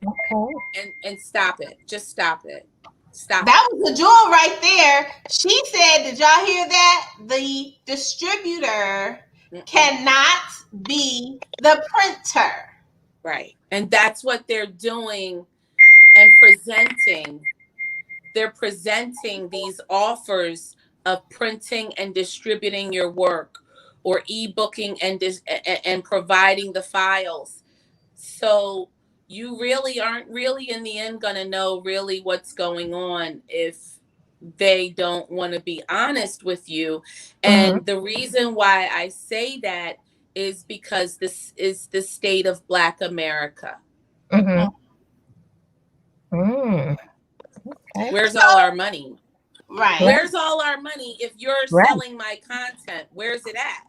[SPEAKER 3] Okay.
[SPEAKER 4] And stop it. Just stop it. Stop.
[SPEAKER 2] That was a jewel right there. She said, did y'all hear that? The distributor cannot be the printer.
[SPEAKER 4] Right. And that's what they're doing and presenting. They're presenting these offers of printing and distributing your work or e-booking and providing the files. So you really aren't really in the end going to know really what's going on if they don't want to be honest with you. And the reason why I say that is because this is the state of Black America.
[SPEAKER 3] Mm-hmm. Mm. Okay.
[SPEAKER 4] Where's all our money?
[SPEAKER 2] Right.
[SPEAKER 4] Where's all our money if you're selling my content? Where's it at?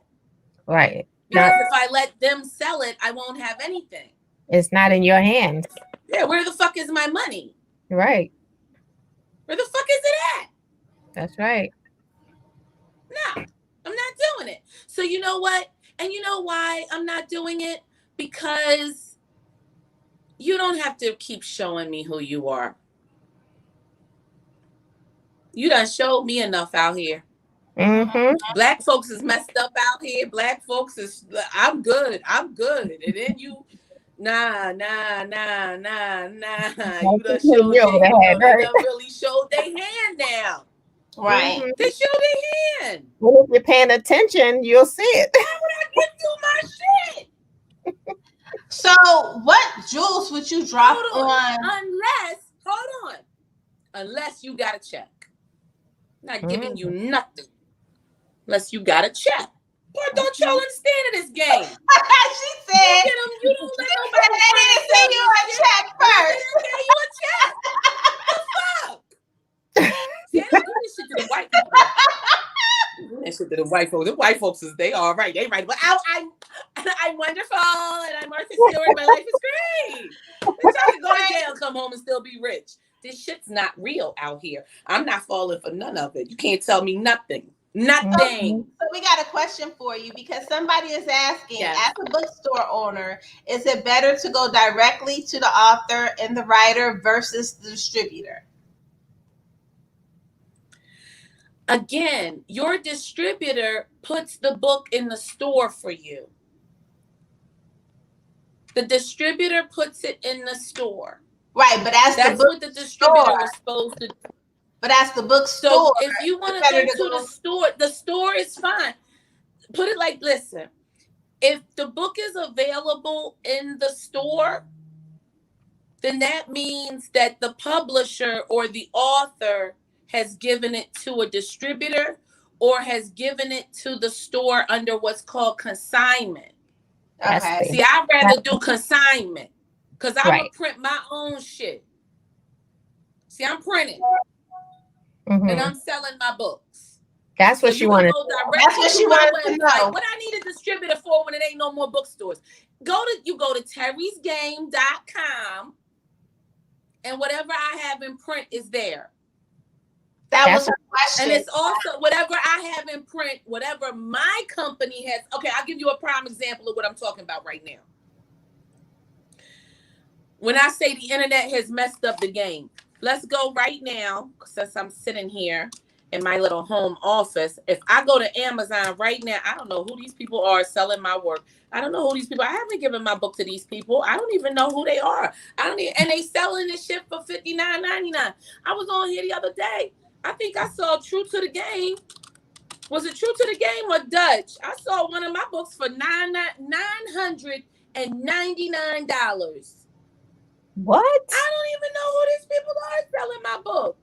[SPEAKER 3] Right.
[SPEAKER 4] Because if I let them sell it, I won't have anything.
[SPEAKER 3] It's not in your hands.
[SPEAKER 4] Yeah, where the fuck is my money?
[SPEAKER 3] Right.
[SPEAKER 4] Where the fuck is it at?
[SPEAKER 3] That's right.
[SPEAKER 4] No, I'm not doing it. So you know what? And you know why I'm not doing it? Because you don't have to keep showing me who you are. You done showed me enough out here.
[SPEAKER 3] Mm-hmm.
[SPEAKER 4] Black folks is messed up out here. Black folks is, I'm good. And then you, nah. You done showed they done really showed their hand now.
[SPEAKER 2] Right.
[SPEAKER 3] Mm-hmm.
[SPEAKER 4] They showed their hand.
[SPEAKER 3] Well, if you're paying attention, you'll see it.
[SPEAKER 4] Why would I give you my shit?
[SPEAKER 2] So what jewels would you drop on?
[SPEAKER 4] Unless you got a check. I'm not giving you nothing. Unless you got a check. Boy, don't y'all understand in this game?
[SPEAKER 2] She said, said
[SPEAKER 4] get them. You don't let
[SPEAKER 2] they
[SPEAKER 4] nobody print
[SPEAKER 2] need
[SPEAKER 4] and
[SPEAKER 2] to
[SPEAKER 4] sell
[SPEAKER 2] send you
[SPEAKER 4] your
[SPEAKER 2] a
[SPEAKER 4] shit.
[SPEAKER 2] check
[SPEAKER 4] They
[SPEAKER 2] first.
[SPEAKER 4] didn't pay you a check. The fuck? See, they don't do this shit to the white people. That shit to the white folks. The white folks they all right. They right. But I'm wonderful and I'm Martha Stewart. My life is great. Bitch, I can go to jail, come home, and still be rich. This shit's not real out here. I'm not falling for none of it. You can't tell me nothing. Nothing.
[SPEAKER 2] So we got a question for you because somebody is asking,
[SPEAKER 4] Yes.
[SPEAKER 2] as a bookstore owner, is it better to go directly to the author and the writer versus the distributor?
[SPEAKER 4] Again, your distributor puts the book in the store for you. The distributor puts it in the store.
[SPEAKER 2] Right, but
[SPEAKER 4] that's what the distributor was supposed to do.
[SPEAKER 2] But as the bookstore,
[SPEAKER 4] so if you want to go to the store is fine. Put it like, listen, if the book is available in the store, then that means that the publisher or the author has given it to a distributor or has given it to the store under what's called consignment.
[SPEAKER 2] Okay.
[SPEAKER 4] See, I'd rather do consignment because I would print my own shit. See, I'm printing and I'm selling my books.
[SPEAKER 3] That's what you want to
[SPEAKER 2] know. That's what you want to know.
[SPEAKER 4] What I need a distributor for when it ain't no more bookstores. You go to terrysgame.com and whatever I have in print is there.
[SPEAKER 2] That was a question.
[SPEAKER 4] And it's also whatever I have in print, whatever my company has. Okay, I'll give you a prime example of what I'm talking about right now. When I say the internet has messed up the game, let's go right now, since I'm sitting here in my little home office. If I go to Amazon right now, I don't know who these people are selling my work. I don't know who these people. I haven't given my book to these people. I don't even know who they are. And they selling this shit for $59.99. I was on here the other day. I think I saw True to the Game. Was it True to the Game or Dutch? I saw one of my books for $999.
[SPEAKER 3] What?
[SPEAKER 4] I don't even know who these people are selling my books.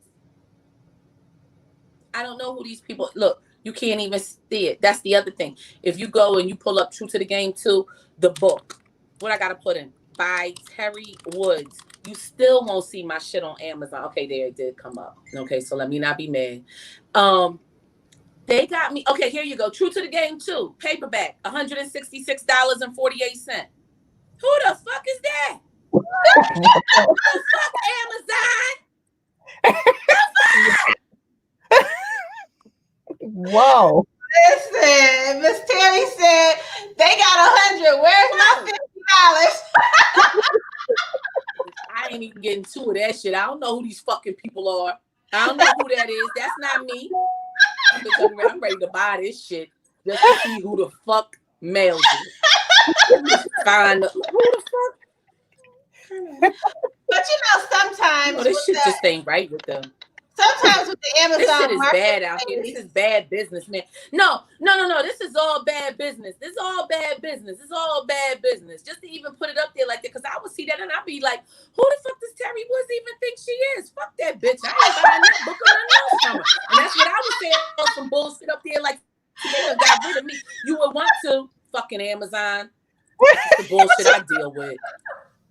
[SPEAKER 4] I don't know who these people. Look, you can't even see it. That's the other thing. If you go and you pull up True to the Game 2, the book, what I got to put in? By Teri Woods. You still won't see my shit on Amazon. Okay, there it did come up. Okay, so let me not be mad. They got me. Okay, here you go. True to the Game 2, paperback, $166.48. Who the fuck is that? Who the fuck, Amazon? The fuck?
[SPEAKER 3] Whoa.
[SPEAKER 2] Listen, Miss Teri said they got 100. Where's my $50?
[SPEAKER 4] I ain't even getting to it, that shit. I don't know who these fucking people are. I don't know who that is. That's not me. I'm ready to buy this shit just to see who the fuck mailed it. Find who the fuck.
[SPEAKER 2] But sometimes
[SPEAKER 4] this shit just ain't right with them.
[SPEAKER 2] Sometimes with the Amazon,
[SPEAKER 4] this shit is bad out here. This is bad business, man. No. This is all bad business. This is all bad business. This is all bad business. Just to even put it up there like that, because I would see that and I'd be like, who the fuck does Teri Woods even think she is? Fuck that bitch. I ain't buying that book or nothing else from her. And that's what I was saying on some bullshit up there, like they done got rid of me. You would want to, fucking Amazon. That's the bullshit I deal with.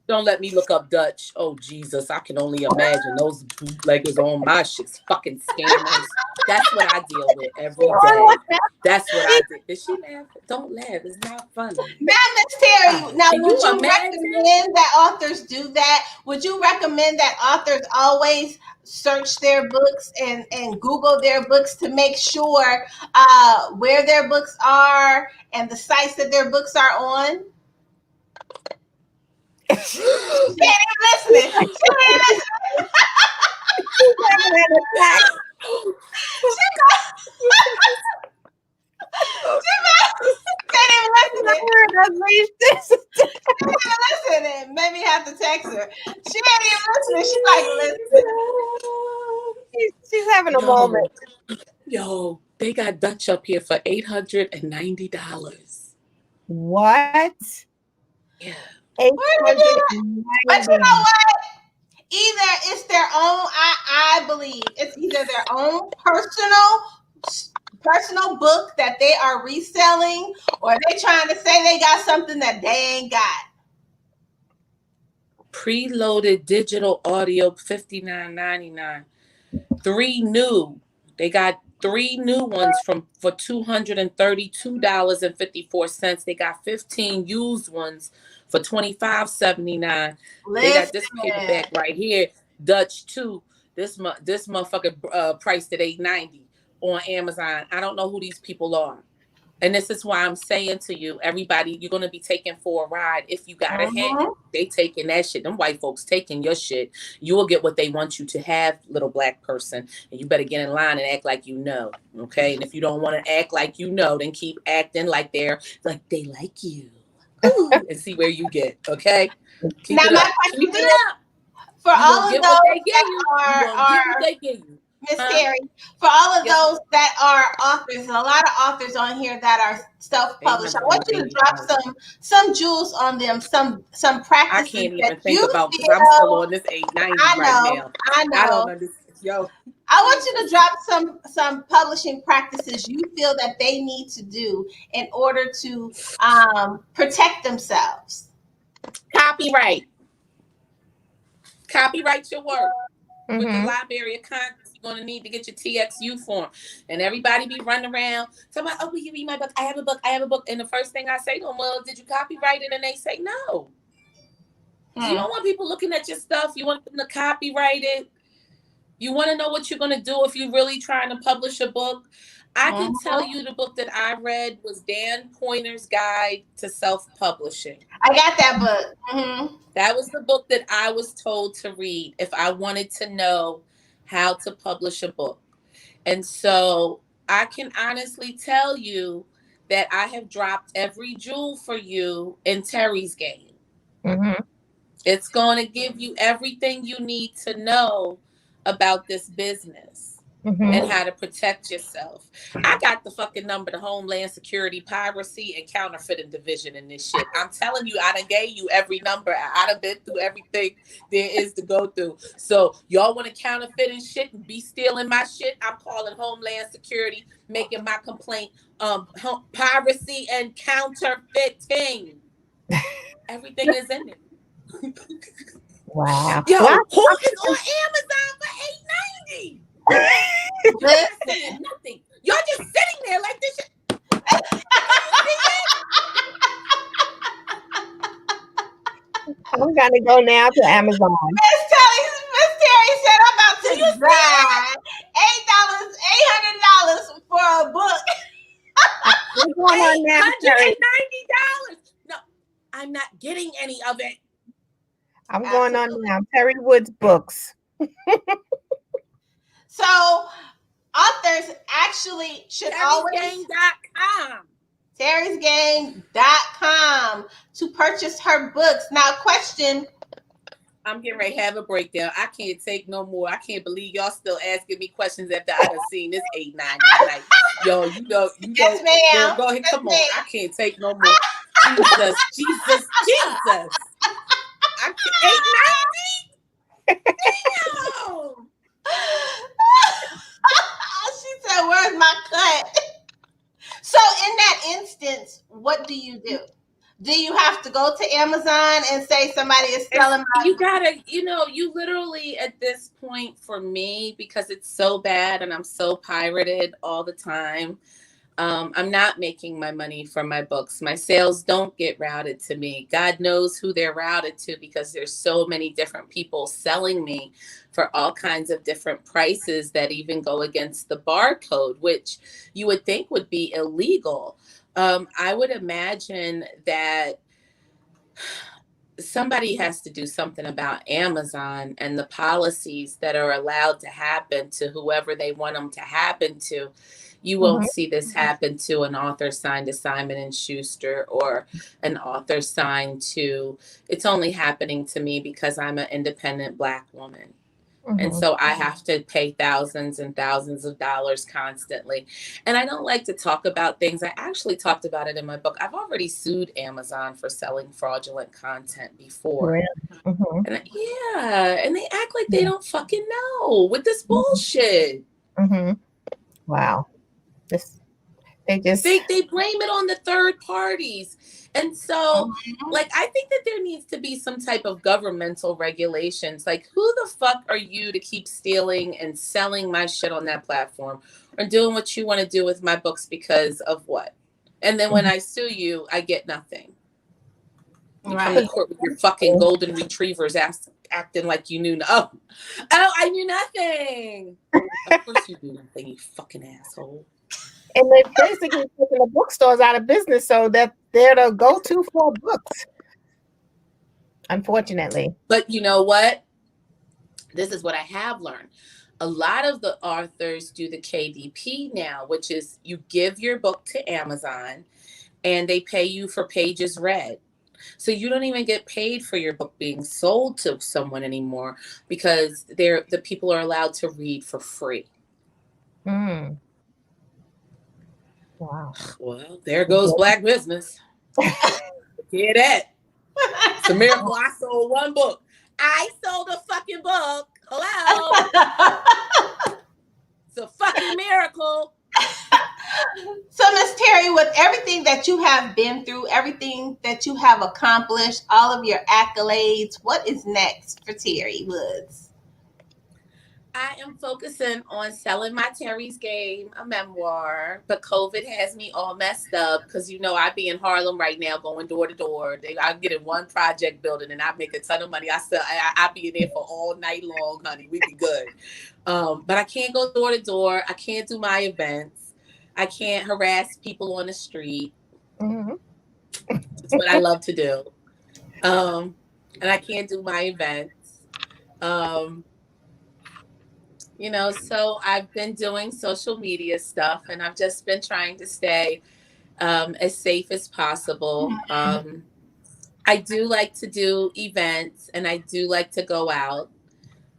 [SPEAKER 4] Don't let me look up Dutch. Oh, Jesus. I can only imagine those bootleggers on my shit's fucking scammers. That's what I deal with every day. That's what I do. Is she laughing? Don't laugh. It's not funny.
[SPEAKER 2] Now, Miss Teri, now would you recommend that authors do that? Would you recommend that authors always search their books and Google their books to make sure where their books are and the sites that their books are on? She ain't listening. Listen, maybe have to text her. She ain't even listening. She's like, listen.
[SPEAKER 3] She's having a moment.
[SPEAKER 4] Yo, they got Dutch up here for $890.
[SPEAKER 3] What?
[SPEAKER 4] Yeah.
[SPEAKER 2] But you know what? Either it's their own, I believe it's either their own personal personal book that they are reselling, or they trying to say they got something that they ain't got?
[SPEAKER 4] Preloaded digital audio, $59.99. They got 3 new ones for $232.54. They got 15 used ones for $25.79. They got this paperback right here, Dutch 2. This motherfucker priced at $8.90 on Amazon. I don't know who these people are. And this is why I'm saying to you, everybody, you're going to be taken for a ride. If you got a head, they taking that shit. Them white folks taking your shit. You will get what they want you to have, little black person. And you better get in line and act like you know. Okay. And if you don't want to act like you know, then keep acting like they like you. Ooh, and see where you get. Okay. Keep
[SPEAKER 2] now,
[SPEAKER 4] it up. Keep it up.
[SPEAKER 2] For all of those
[SPEAKER 4] that are
[SPEAKER 2] Miss Teri, for all of those that are authors, and a lot of authors on here that are self-published, I want you to drop some jewels on them, some practices.
[SPEAKER 4] I can't even think about, because I'm still on this 890 right now.
[SPEAKER 2] I know.
[SPEAKER 4] I don't understand. Yo.
[SPEAKER 2] I want you to drop some publishing practices you feel that they need to do in order to protect themselves.
[SPEAKER 4] Copyright your work. With the Library of Congress, you're going to need to get your TXU form. And everybody be running around talking about, oh, will you read my book? I have a book. And the first thing I say to them, well, did you copyright it? And they say no. So you don't want people looking at your stuff. You want them to copyright it. You want to know what you're going to do if you're really trying to publish a book. I can tell you the book that I read was Dan Pointer's Guide to Self-Publishing.
[SPEAKER 2] I got that book.
[SPEAKER 4] That was the book that I was told to read if I wanted to know how to publish a book. And so I can honestly tell you that I have dropped every jewel for you in Teri's game. It's going to give you everything you need to know about this business. And how to protect yourself. I got the fucking number to Homeland Security, Piracy, and Counterfeiting Division in this shit. I'm telling you, I done gave you every number. I done been through everything there is to go through. So y'all want to counterfeit and shit and be stealing my shit? I'm calling Homeland Security, making my complaint. Piracy and counterfeiting. Everything is in it.
[SPEAKER 3] Wow.
[SPEAKER 4] Yo, who is on Amazon for $8.90? Saying nothing. Y'all just sitting there like this shit.
[SPEAKER 3] I'm gonna go now to Amazon.
[SPEAKER 2] Miss Teri said I'm about to drive $800 for a book.
[SPEAKER 3] What's going on now, Teri?
[SPEAKER 4] $190. No, I'm not getting any of it.
[SPEAKER 3] I'm going on now. Teri Woods Books.
[SPEAKER 2] So authors actually should always Teri'sGame.com to purchase her books. Now, question.
[SPEAKER 4] I'm getting ready to have a breakdown. I can't take no more. I can't believe y'all still asking me questions after I done seen this $8.90. Like, yo, you know,
[SPEAKER 2] yes, ma'am.
[SPEAKER 4] Go ahead, come on. I can't take no more. Jesus. I can't. $8.90. Damn.
[SPEAKER 2] She said, where's my cut? So in that instance, what do you do? Do you have to go to Amazon and say somebody is selling my...
[SPEAKER 4] You gotta, you literally at this point, for me, because it's so bad and I'm so pirated all the time, I'm not making my money from my books. My sales don't get routed to me. God knows who they're routed to, because there's so many different people selling me for all kinds of different prices that even go against the barcode, which you would think would be illegal. I would imagine that somebody has to do something about Amazon and the policies that are allowed to happen to whoever they want them to happen to. You won't see this happen to an author signed to Simon & Schuster or an author signed to, it's only happening to me because I'm an independent Black woman. And so I have to pay thousands and thousands of dollars constantly. And I don't like to talk about things. I actually talked about it in my book. I've already sued Amazon for selling fraudulent content before. And and they act like they don't fucking know with this bullshit.
[SPEAKER 3] Wow. This, they just
[SPEAKER 4] They blame it on the third parties. And so, like, I think that there needs to be some type of governmental regulations. Like, who the fuck are you to keep stealing and selling my shit on that platform or doing what you want to do with my books because of what? And then when I sue you, I get nothing. You come to court with your fucking golden retrievers acting like you knew. Oh, I knew nothing. Of course you knew nothing, you fucking asshole.
[SPEAKER 3] and they basically taking the bookstores out of business, so that they're the go-to for books. Unfortunately.
[SPEAKER 4] But you know what? This is what I have learned. A lot of the authors do the KDP now, which is you give your book to Amazon and they pay you for pages read. So you don't even get paid for your book being sold to someone anymore because the people are allowed to read for free.
[SPEAKER 3] Wow.
[SPEAKER 4] Well, there goes black business. Hear that? It's a miracle I sold one book. I sold a fucking book. Hello? It's a fucking miracle.
[SPEAKER 2] So, Miss Teri, with everything that you have been through, everything that you have accomplished, all of your accolades, what is next for Teri Woods?
[SPEAKER 4] I am focusing on selling my Teri's Game, a memoir, but COVID has me all messed up because, I be in Harlem right now going door to door. I get in one project building and I make a ton of money. I be in there for all night long, honey. We be good. But I can't go door to door. I can't do my events. I can't harass people on the street. It's what I love to do. And I can't do my events. So I've been doing social media stuff and I've just been trying to stay as safe as possible. I do like to do events and I do like to go out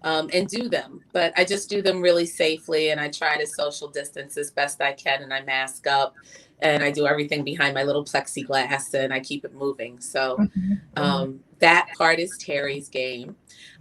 [SPEAKER 4] and do them, but I just do them really safely and I try to social distance as best I can and I mask up and I do everything behind my little plexiglass and I keep it moving. So that part is Teri's Game.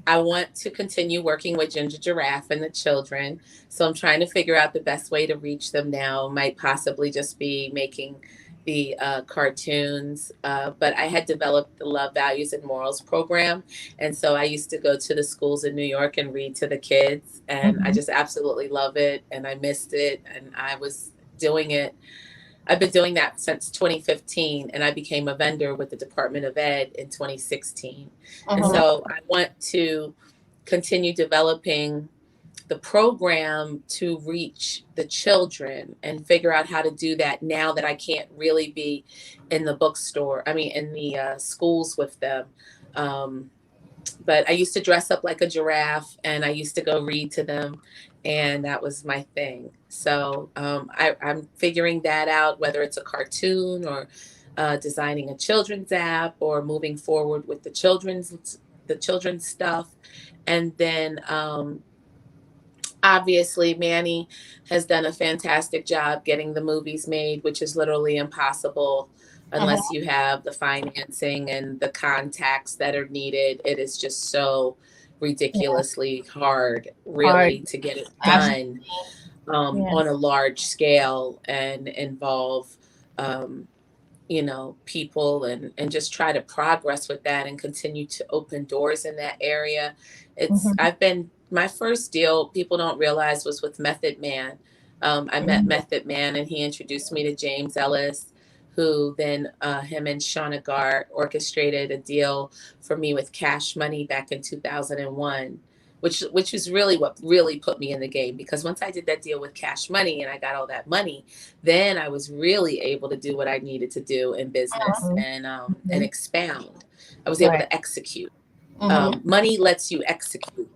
[SPEAKER 4] I want to continue working with Ginger Giraffe and the children. So I'm trying to figure out the best way to reach them now. Might possibly just be making the cartoons. But I had developed the Love, Values, and Morals program. And so I used to go to the schools in New York and read to the kids. And I just absolutely love it. And I missed it. And I was doing it. I've been doing that since 2015, and I became a vendor with the Department of Ed in 2016. And so I want to continue developing the program to reach the children and figure out how to do that now that I can't really be in the bookstore, in the schools with them. But I used to dress up like a giraffe and I used to go read to them. And that was my thing. So I'm figuring that out, whether it's a cartoon or designing a children's app or moving forward with the children's stuff. And then obviously Manny has done a fantastic job getting the movies made, which is literally impossible unless you have the financing and the contacts that are needed. It is just so ridiculously hard, really, to get it done on a large scale and involve people and just try to progress with that and continue to open doors in that area. My first deal, people don't realize, was with Method Man. I met Method Man and he introduced me to James Ellis, who then him and Shauna Gar orchestrated a deal for me with Cash Money back in 2001, which is really what really put me in the game, because once I did that deal with Cash Money and I got all that money, then I was really able to do what I needed to do in business and expound. I was able to execute. Money lets you execute.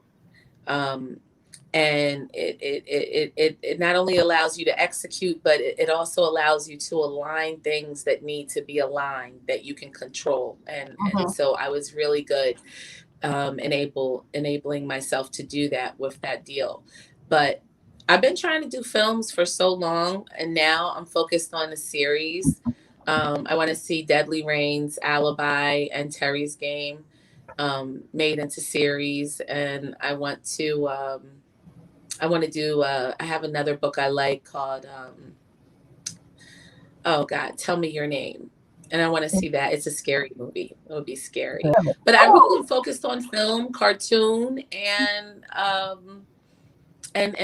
[SPEAKER 4] And it not only allows you to execute, but it also allows you to align things that need to be aligned that you can control. And so I was really good enabling myself to do that with that deal. But I've been trying to do films for so long, and now I'm focused on the series. I want to see Deadly Rain's Alibi and Teri's Game made into series, and I want to do I have another book I like called Oh God, tell me your name. And I want to see that. It's a scary movie. It would be scary.
[SPEAKER 3] Really?
[SPEAKER 4] But I really focused on film, cartoon, and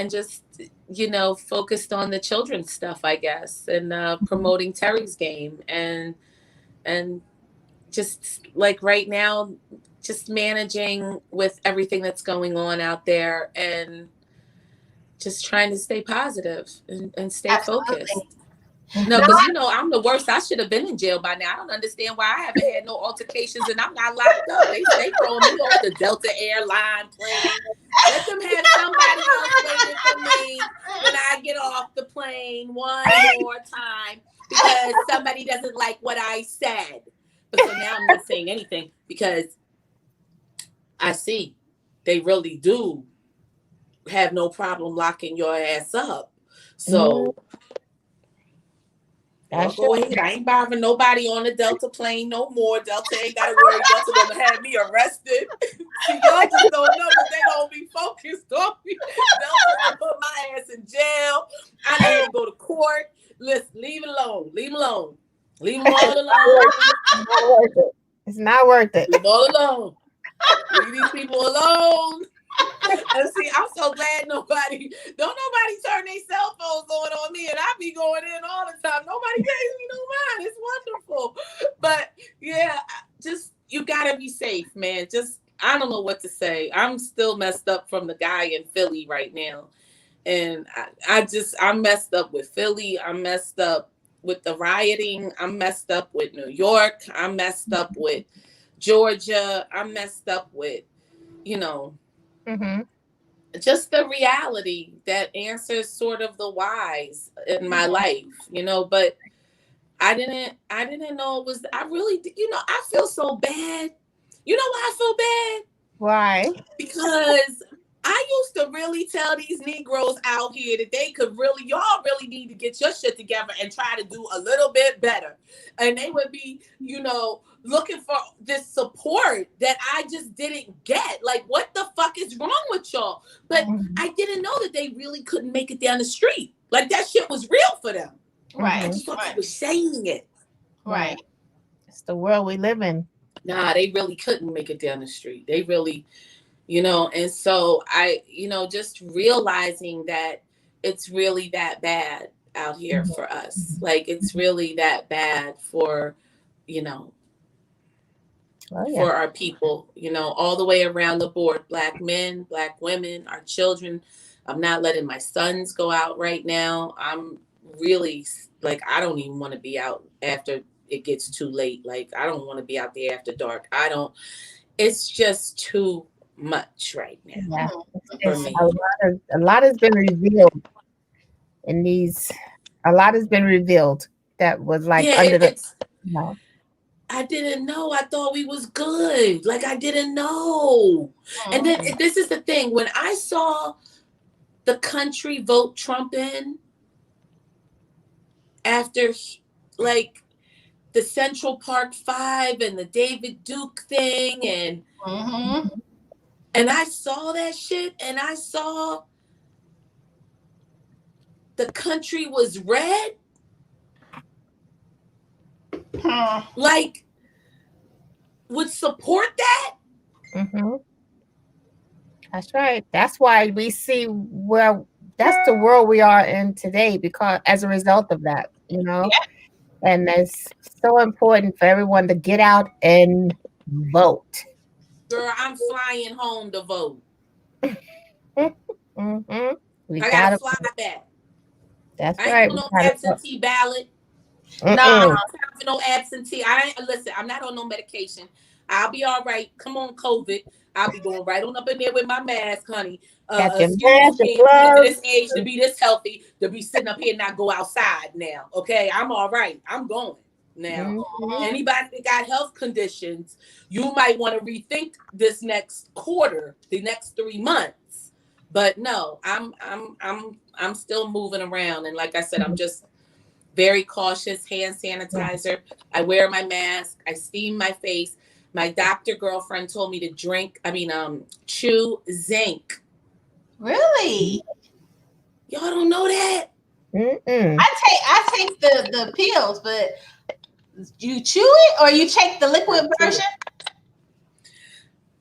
[SPEAKER 4] just focused on the children's stuff, I guess, and promoting Teri's game and just like right now, just managing with everything that's going on out there and just trying to stay positive and stay focused.
[SPEAKER 2] Absolutely.
[SPEAKER 4] No, because I'm the worst. I should have been in jail by now. I don't understand why I haven't had no altercations and I'm not locked up. They throwing me off the Delta airline plane. Let them have somebody else waiting for me when I get off the plane one more time because somebody doesn't like what I said. But so now I'm not saying anything because I see they really do have no problem locking your ass up. So go ahead. I ain't bothering nobody on the Delta plane no more. Delta ain't got to worry. Delta gonna have me arrested. See, y'all just don't know that they don't be focused on me. Delta gonna put my ass in jail. I need to go to court. Listen, leave it alone. Leave them alone. Leave them all alone.
[SPEAKER 3] It's not worth it. It's not worth it.
[SPEAKER 4] Leave them all alone. Leave these people alone. And see, I'm so glad don't nobody turn their cell phones on me, and I be going in all the time. Nobody pays me no mind. It's wonderful. But yeah, just you gotta be safe, man. Just I don't know what to say. I'm still messed up from the guy in Philly right now. And I'm messed up with Philly. I'm messed up with the rioting. I'm messed up with New York. I'm messed up with Georgia. I'm messed up with, just the reality that answers sort of the whys in my life, but I didn't know it was, I really, I feel so bad. You know why I feel bad?
[SPEAKER 3] Why?
[SPEAKER 4] Because I used to really tell these Negroes out here that y'all really need to get your shit together and try to do a little bit better. And they would be, looking for this support that I just didn't get. Like, what the fuck is wrong with y'all? But I didn't know that they really couldn't make it down the street. Like, that shit was real for them.
[SPEAKER 2] Right.
[SPEAKER 4] I just thought they were saying it.
[SPEAKER 2] Right.
[SPEAKER 3] It's the world we live in.
[SPEAKER 4] Nah, they really couldn't make it down the street. They really... and so I, just realizing that it's really that bad out here for us. Like, it's really that bad for, for our people, all the way around the board, Black men, Black women, our children. I'm not letting my sons go out right now. I'm really like, I don't even want to be out after it gets too late. Like, I don't want to be out there after dark. It's just too much right now.
[SPEAKER 3] Yeah. A lot has been revealed in these. A lot has been revealed that was like under the.
[SPEAKER 4] I didn't know. I thought we was good. Like, I didn't know. And then this is the thing. When I saw the country vote Trump in after, like, the Central Park 5 and the David Duke thing and I saw that shit and I saw the country was red. Like, would support that?
[SPEAKER 3] That's right. That's why we see that's the world we are in today, because as a result of that, and it's so important for everyone to get out and vote.
[SPEAKER 4] Girl, I'm flying home to vote.
[SPEAKER 3] I
[SPEAKER 4] gotta fly back.
[SPEAKER 3] That's
[SPEAKER 4] I
[SPEAKER 3] right.
[SPEAKER 4] ain't no absentee ballot.
[SPEAKER 2] No,
[SPEAKER 4] I don't have no absentee. Listen, I'm not on no medication. I'll be all right. Come on, COVID. I'll be going right on up in there with my mask, honey. Excuse me, to this age to be this healthy, to be sitting up here and not go outside now. Okay, I'm all right. I'm going now. Anybody that got health conditions, you might want to rethink this next quarter, the next 3 months. But no, I'm still moving around, and like I said, I'm just very cautious. Hand sanitizer. I wear my mask. I steam my face. My doctor girlfriend told me to chew zinc.
[SPEAKER 2] Really?
[SPEAKER 4] Y'all don't know that?
[SPEAKER 3] Mm-mm.
[SPEAKER 2] I take the pills, but you chew it or you take the liquid version?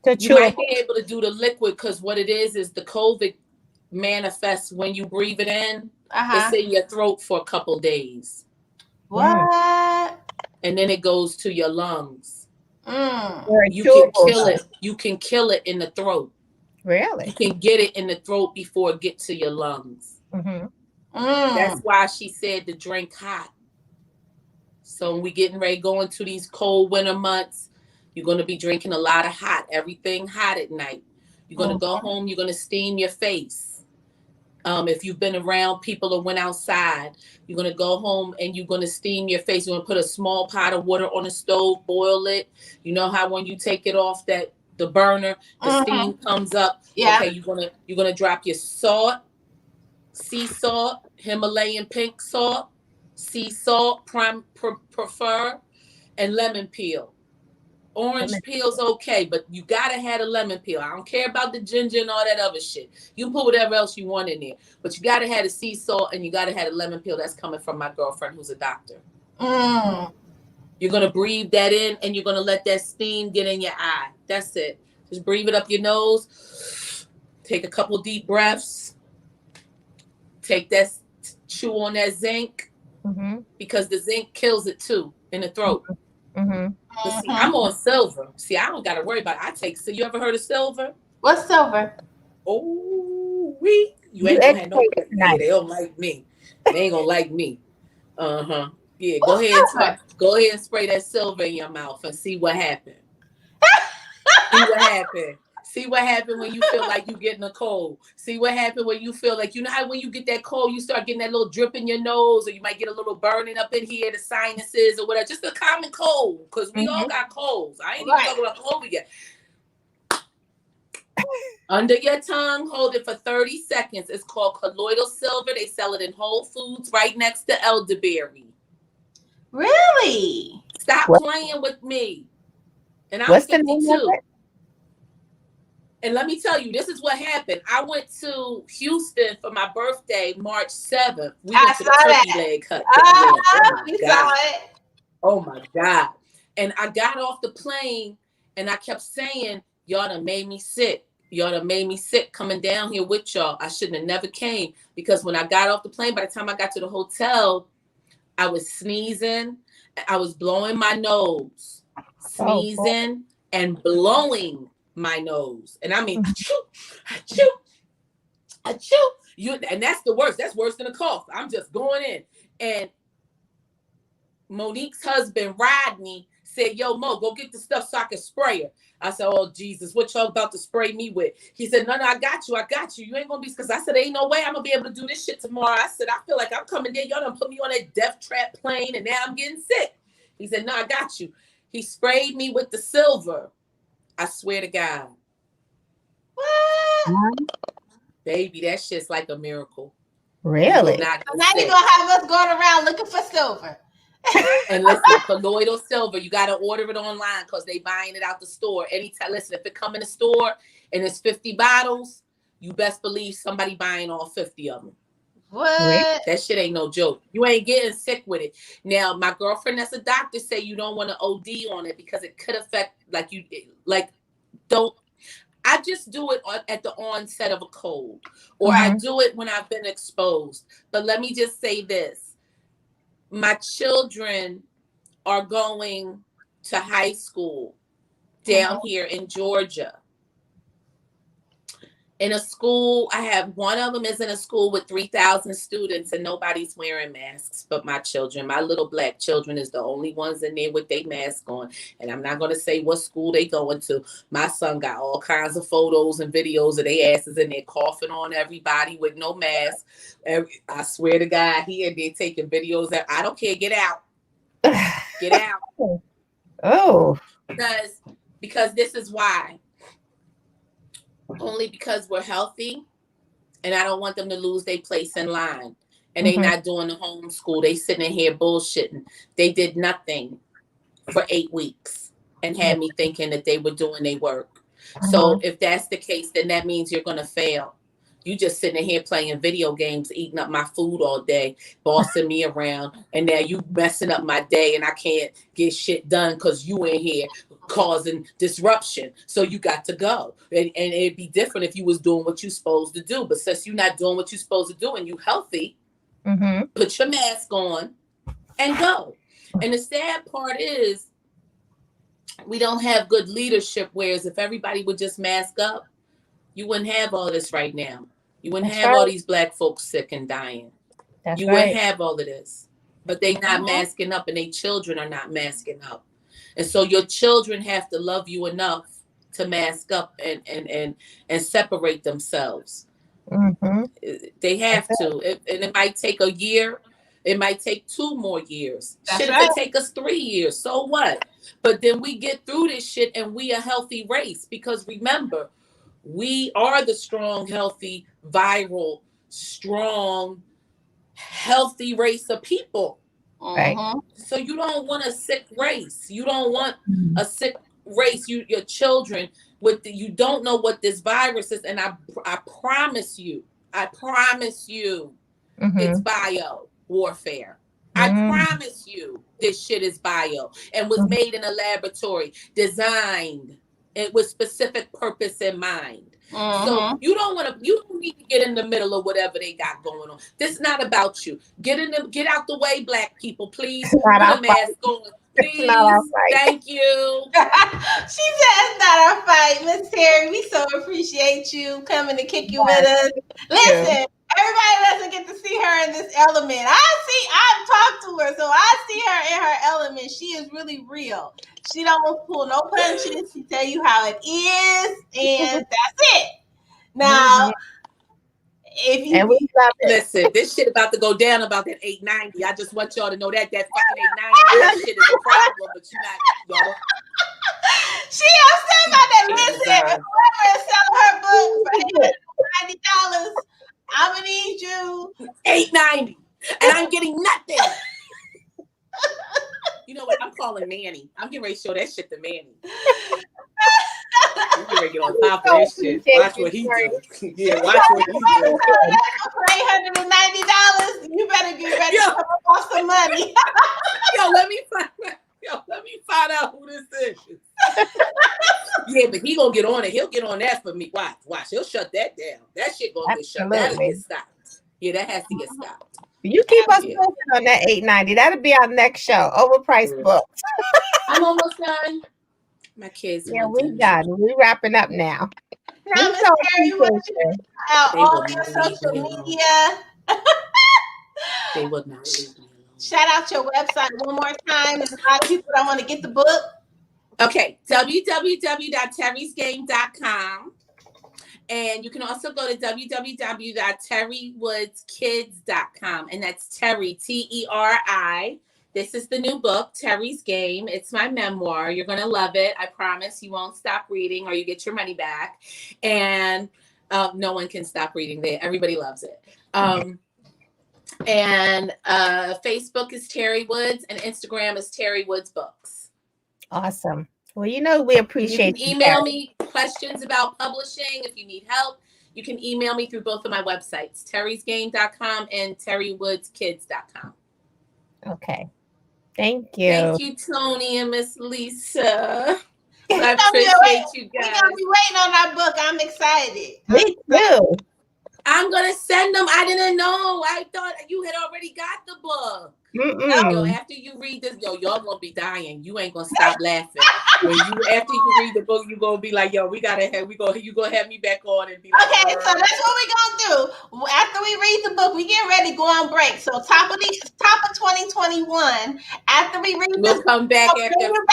[SPEAKER 3] To
[SPEAKER 4] You
[SPEAKER 3] chew
[SPEAKER 4] might
[SPEAKER 3] them.
[SPEAKER 4] be able to do the liquid because what it is the COVID manifests when you breathe it in. It's
[SPEAKER 2] Uh-huh.
[SPEAKER 4] in your throat for a couple days,
[SPEAKER 3] Mm.
[SPEAKER 2] What?
[SPEAKER 4] and then it goes to your lungs.
[SPEAKER 2] Mm.
[SPEAKER 3] Very
[SPEAKER 4] You can
[SPEAKER 3] chewable
[SPEAKER 4] kill
[SPEAKER 3] though.
[SPEAKER 4] it. You can kill it in the throat. You
[SPEAKER 3] Really?
[SPEAKER 4] can get it in the throat before it gets to your lungs.
[SPEAKER 3] Mm-hmm.
[SPEAKER 2] Mm.
[SPEAKER 4] That's why she said to drink hot. So when we getting ready to go into these cold winter months, you're going to be drinking a lot of hot, everything hot at night. You're going to go
[SPEAKER 2] Mm.
[SPEAKER 4] home, you're going to steam your face. If you've been around people or went outside, you're going to go home and you're going to steam your face. You're going to put a small pot of water on the stove, boil it. You know how when you take it off the burner, the
[SPEAKER 2] Mm-hmm.
[SPEAKER 4] steam comes up.
[SPEAKER 2] Yeah.
[SPEAKER 4] Okay, you're gonna drop your salt, sea salt, Himalayan pink salt, sea salt, prefer, and lemon peel. Orange peel's okay, but you gotta have a lemon peel. I don't care about the ginger and all that other shit. You can put whatever else you want in there, but you gotta have the sea salt and you gotta have a lemon peel. That's coming from my girlfriend who's a doctor.
[SPEAKER 2] Mm.
[SPEAKER 4] You're gonna breathe that in, and you're gonna let that steam get in your eye. That's it. Just breathe it up your nose. Take a couple deep breaths. Take that, chew on that zinc
[SPEAKER 3] Mm-hmm.
[SPEAKER 4] because the zinc kills it too in the throat.
[SPEAKER 3] Mm-hmm.
[SPEAKER 4] But see,
[SPEAKER 2] Mm-hmm.
[SPEAKER 4] I'm on silver. See, I don't gotta worry about it. I take. So you ever heard of silver?
[SPEAKER 2] What's silver?
[SPEAKER 4] Oh, you
[SPEAKER 3] You
[SPEAKER 4] ain't gonna have no.
[SPEAKER 3] educated
[SPEAKER 4] Yeah,
[SPEAKER 3] tonight.
[SPEAKER 4] they don't like me. They ain't gonna like me. Uh-huh. Yeah,
[SPEAKER 2] What's silver?
[SPEAKER 4] go ahead and spray that silver in your mouth and see what happened. See what happened. See what happened when you feel like you getting a cold. See what happened when you feel like, you know how when you get that cold, you start getting that little drip in your nose, or you might get a little burning up in here, the sinuses or whatever. Just a common cold, because we all
[SPEAKER 3] Mm-hmm.
[SPEAKER 4] got colds. I ain't even
[SPEAKER 2] Right.
[SPEAKER 4] talking about COVID yet. Under your tongue, hold it for 30 seconds. It's called colloidal silver. They sell it in Whole Foods right next to elderberry.
[SPEAKER 2] Really?
[SPEAKER 4] Stop
[SPEAKER 3] What,
[SPEAKER 4] playing with me. And I'm
[SPEAKER 3] what's the name of
[SPEAKER 4] 52.
[SPEAKER 3] it?
[SPEAKER 4] And let me tell you, this is what happened. I went to Houston for my birthday, March 7th. We
[SPEAKER 2] I
[SPEAKER 4] went to the
[SPEAKER 2] saw
[SPEAKER 4] turkey
[SPEAKER 2] that.
[SPEAKER 4] leg hut down there. Oh my
[SPEAKER 2] You saw
[SPEAKER 4] God.
[SPEAKER 2] it.
[SPEAKER 4] Oh my God. And I got off the plane and I kept saying, y'all done made me sick. Y'all done made me sick coming down here with y'all. I shouldn't have never came, because when I got off the plane, by the time I got to the hotel, I was sneezing. I was blowing my nose,
[SPEAKER 3] Oh,
[SPEAKER 4] sneezing and blowing my nose. And I mean,
[SPEAKER 3] Mhm.
[SPEAKER 4] achoo, achoo, achoo. And that's the worst. That's worse than a cough. I'm just going in. And Monique's husband, Rodney, said, yo, Mo, go get the stuff so I can spray her. I said, oh, Jesus, what y'all about to spray me with? He said, no, I got you. You ain't going to be, because I said, ain't no way I'm going to be able to do this shit tomorrow. I said, I feel like I'm coming there. Y'all done put me on that death trap plane, and now I'm getting sick. He said, no, I got you. He sprayed me with the silver. I swear to God.
[SPEAKER 2] What?
[SPEAKER 4] Baby, that shit's like a miracle. You will
[SPEAKER 3] Really?
[SPEAKER 4] not
[SPEAKER 2] So
[SPEAKER 4] get
[SPEAKER 2] now you're
[SPEAKER 4] sick.
[SPEAKER 2] gonna have us going around looking for silver.
[SPEAKER 4] And listen, colloidal silver, you got to order it online because they buying it out the store. Anytime, listen, if it come in the store and it's 50 bottles, you best believe somebody buying all 50 of them.
[SPEAKER 3] Really?
[SPEAKER 2] What?
[SPEAKER 4] That shit ain't no joke. You ain't getting sick with it. Now, my girlfriend that's a doctor say you don't want to OD on it because it could affect, don't. I just do it at the onset of a cold, or I
[SPEAKER 3] Mhm.
[SPEAKER 4] do it when I've been exposed. But let me just say this. My children are going to high school down here in Georgia. In a school, I have one of them is in a school with 3,000 students and nobody's wearing masks but my children. My little black children is the only ones in there with their mask on. And I'm not going to say what school they going to. My son got all kinds of photos and videos of their asses in there coughing on everybody with no mask. I swear to God, he in there taking videos. I don't care. Get out. Get out.
[SPEAKER 3] Oh.
[SPEAKER 4] Because this is why. Only because we're healthy, and I don't want them to lose their place in line. And they not doing the homeschool. They sitting in here bullshitting. They did nothing for 8 weeks and had me thinking that they were doing their work. So if that's the case, then that means you're going to fail. You just sitting here playing video games, eating up my food all day, bossing me around, and now you messing up my day, and I can't get shit done because you in here causing disruption. So you got to go. And it'd be different if you was doing what you supposed to do. But since you're not doing what you're supposed to do and you healthy, put your mask on and go. And the sad part is we don't have good leadership, whereas if everybody would just mask up, you wouldn't have all this right now. You wouldn't have all these black folks sick and dying. You wouldn't have all of this. But they not masking up, and their children are not masking up. And so your children have to love you enough to mask up and separate themselves. They have to. And it might take a year. It might take 2 more years. Shit, if it take us 3 years, so what? But then we get through this shit and we a healthy race. Because remember, we are the strong, healthy, viral, strong, healthy race of people. So you don't want a sick race. You don't want a sick race. Your children you don't know what this virus is. And I promise you, it's bio warfare. I promise you this shit is bio and was made in a laboratory, designed with specific purpose in mind. So you don't need to get in the middle of whatever they got going on. This is not about you. Get out the way, black people, please. Put a mask on. Please. Thank you.
[SPEAKER 2] She said it's not our fight. Miss Teri, we so appreciate you coming to kick you with us. Listen, everybody doesn't get to see her in this element. I've talked to her, so I see her in her element. She is really real. She don't pull no punches. She tell you how it is, and that's it. Now, if you
[SPEAKER 4] listen, this shit about to go down about that 890. I just want y'all to know that fucking 890 shit is a problem, but you not y'all.
[SPEAKER 2] She upset about that. Listen, whoever is selling her book for $890, I'm gonna need you
[SPEAKER 4] $890, and I'm getting nothing. You know what? I'm calling Manny. I'm getting ready to show that shit to Manny. I'm getting ready to get on top of this shit. Watch what he do. Yeah, watch what he do.
[SPEAKER 2] For $890, you better get ready to come up on some money.
[SPEAKER 4] Let me find out who this is. Yeah, but he gonna get on it. He'll get on that for me. Watch. He'll shut that down. That shit gonna get shut. That'll get stopped. Yeah, that has to get stopped.
[SPEAKER 3] You keep us posted on that $890. That'll be our next show. Overpriced books.
[SPEAKER 4] I'm almost done. My kids.
[SPEAKER 3] Yeah, we done. We wrapping up now.
[SPEAKER 2] Now, Miss Teri, what you all your social media?
[SPEAKER 4] They would not leave me alone.
[SPEAKER 2] Shout out your website one more time. There's a lot of people that want to get the book.
[SPEAKER 4] Okay, www.terrysgame.com. And you can also go to www.teriwoodskids.com. And that's Teri, Teri. This is the new book, Teri's Game. It's my memoir. You're going to love it. I promise you won't stop reading or you get your money back. And no one can stop reading there. Everybody loves it. And Facebook is Teri Woods and Instagram is Teri Woods Books.
[SPEAKER 3] Awesome. Well, we appreciate
[SPEAKER 4] you. Can email me questions about publishing. If you need help, you can email me through both of my websites, terrysgame.com and teriwoodskids.com.
[SPEAKER 3] Okay. Thank you.
[SPEAKER 4] Thank you, Toni and Miss Lissha. I appreciate you guys.
[SPEAKER 2] We're going to be waiting on our book. I'm excited.
[SPEAKER 3] Me too.
[SPEAKER 4] I'm going to send them. I didn't know. I thought you had already got the book. Yo, after you read this, y'all gonna be dying. You ain't gonna stop laughing. After you read the book, you gonna be like, yo, you gonna have me back on and be like,
[SPEAKER 2] okay, so that's what we're gonna do. After we read the book, we get ready to go on break. So top of 2021, after we read
[SPEAKER 4] we'll come back after
[SPEAKER 2] on, and we're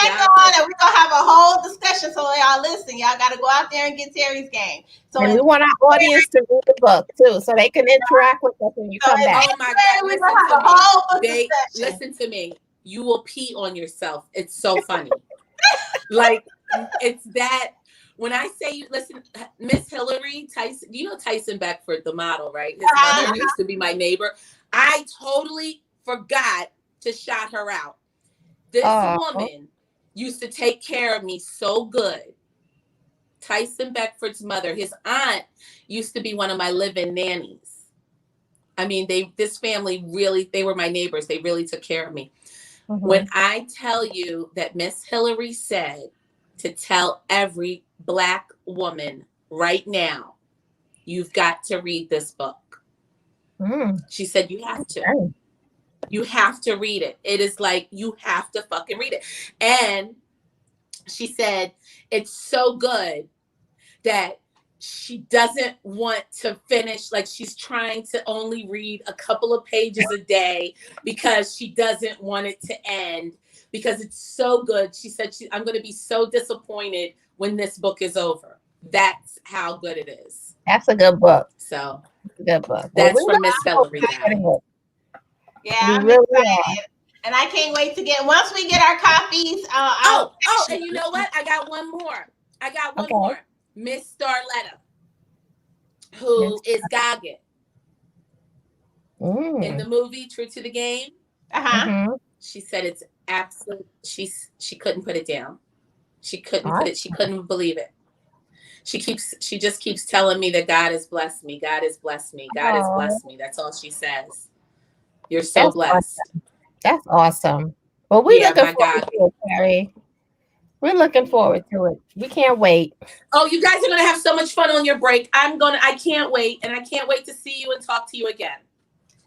[SPEAKER 2] gonna have a whole discussion. So y'all listen, y'all gotta go out there and get Teri's Game. So
[SPEAKER 3] and we want our audience to read the book too, so they can interact with us when you come back.
[SPEAKER 4] Oh my God,
[SPEAKER 2] we're gonna have a whole book discussion.
[SPEAKER 4] Listen to me. You will pee on yourself. It's so funny. Like, it's that when I say, listen, Miss Hillary Tyson, you know Tyson Beckford, the model, right? His mother used to be my neighbor. I totally forgot to shout her out. This woman used to take care of me so good. Tyson Beckford's mother, his aunt, used to be one of my live-in nannies. I mean, this family really, they were my neighbors. They really took care of me. When I tell you that Miss Hillary said to tell every Black woman right now, you've got to read this book. She said, you have to. You have to read it. It is like, you have to fucking read it. And she said, it's so good that she doesn't want to finish. Like, she's trying to only read a couple of pages a day because she doesn't want it to end, because it's so good. She said, I'm going to be so disappointed when this book is over. That's how good it is.
[SPEAKER 3] That's a good book.
[SPEAKER 4] So
[SPEAKER 3] good book.
[SPEAKER 4] That's from Miss Hillary.
[SPEAKER 2] Yeah, I'm really excited. And I can't wait to get, once we get our copies.
[SPEAKER 4] And you know what? I got one more. More. Miss Starletta, who is Gaga in the movie True to the Game. She said it's absolute. She couldn't put it down. She couldn't put it. She couldn't believe it. She just keeps telling me that God has blessed me. God has blessed me. God has blessed me. That's all she says. You're so blessed.
[SPEAKER 3] Awesome. That's awesome. Well, we're looking forward to it, Teri. We're looking forward to it. We can't wait.
[SPEAKER 4] Oh, you guys are going to have so much fun on your break. I can't wait. And I can't wait to see you and talk to you again.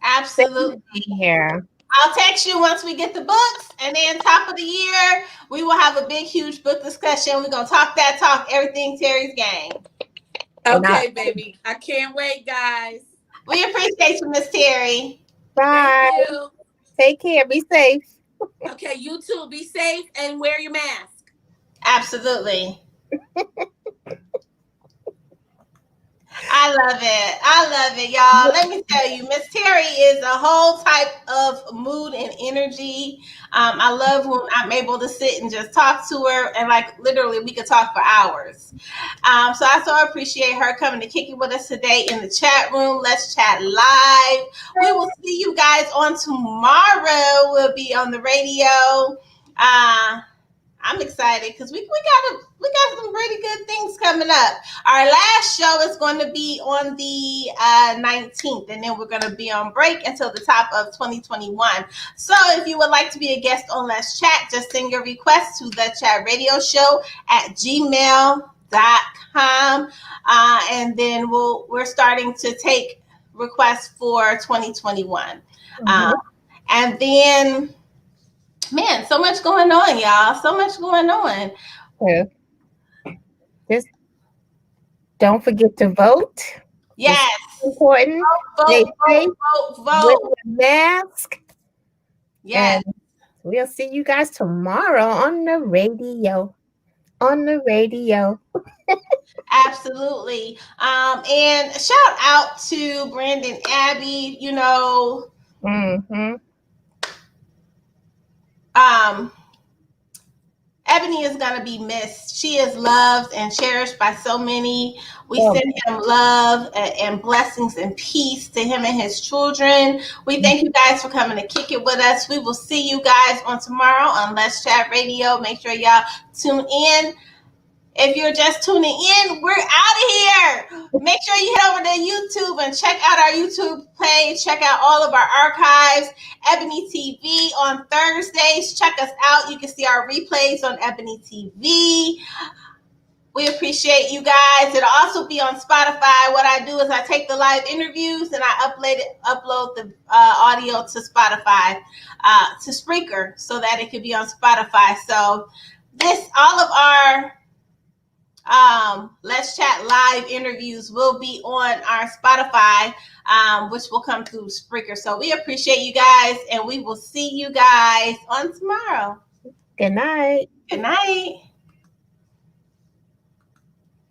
[SPEAKER 2] Absolutely.
[SPEAKER 3] Yeah.
[SPEAKER 2] I'll text you once we get the books. And then top of the year, we will have a big, huge book discussion. We're going to talk everything Teri's gang.
[SPEAKER 4] Okay, baby. I can't wait, guys.
[SPEAKER 2] We appreciate you, Miss Teri.
[SPEAKER 3] Bye.
[SPEAKER 4] Thank you.
[SPEAKER 3] Take care. Be safe.
[SPEAKER 4] Okay, you too. Be safe and wear your mask.
[SPEAKER 2] Absolutely. I love it, y'all. Let me tell you, Miss Teri is a whole type of mood and energy. I love when I'm able to sit and just talk to her, and like literally we could talk for hours. So I so appreciate her coming to kick it with us today in the chat room. Let's chat live. We will see you guys on tomorrow. We'll be on the radio. I'm excited because we got some pretty good things coming up. Our last show is going to be on the 19th, and then we're going to be on break until the top of 2021. So if you would like to be a guest on Let's Chat, just send your request to thechatradioshow at gmail.com, and then we're starting to take requests for 2021. And then, man, so much going on, y'all. So much going on.
[SPEAKER 3] Yeah. Just don't forget to vote.
[SPEAKER 2] Yes.
[SPEAKER 3] It's important.
[SPEAKER 2] Vote.
[SPEAKER 3] Wear a mask.
[SPEAKER 2] Yes.
[SPEAKER 3] And we'll see you guys tomorrow on the radio.
[SPEAKER 2] Absolutely. And shout out to Brandon Abbey, Ebony is going to be missed. She is loved and cherished by so many. We send him love and blessings and peace to him and his children. We thank you guys for coming to kick it with us. We will see you guys on tomorrow on Let's Chat Radio. Make sure y'all tune in. If you're just tuning in, we're out of here. Make sure you head over to YouTube and check out our YouTube page. Check out all of our archives. Ebony TV on Thursdays. Check us out. You can see our replays on Ebony TV. We appreciate you guys. It'll also be on Spotify. What I do is I take the live interviews and I upload the audio to Spotify, to Spreaker, so that it could be on Spotify. So all of our Let's Chat live interviews will be on our Spotify, which will come through Spreaker. So we appreciate you guys, and we will see you guys on tomorrow.
[SPEAKER 3] Good night.
[SPEAKER 2] Good night.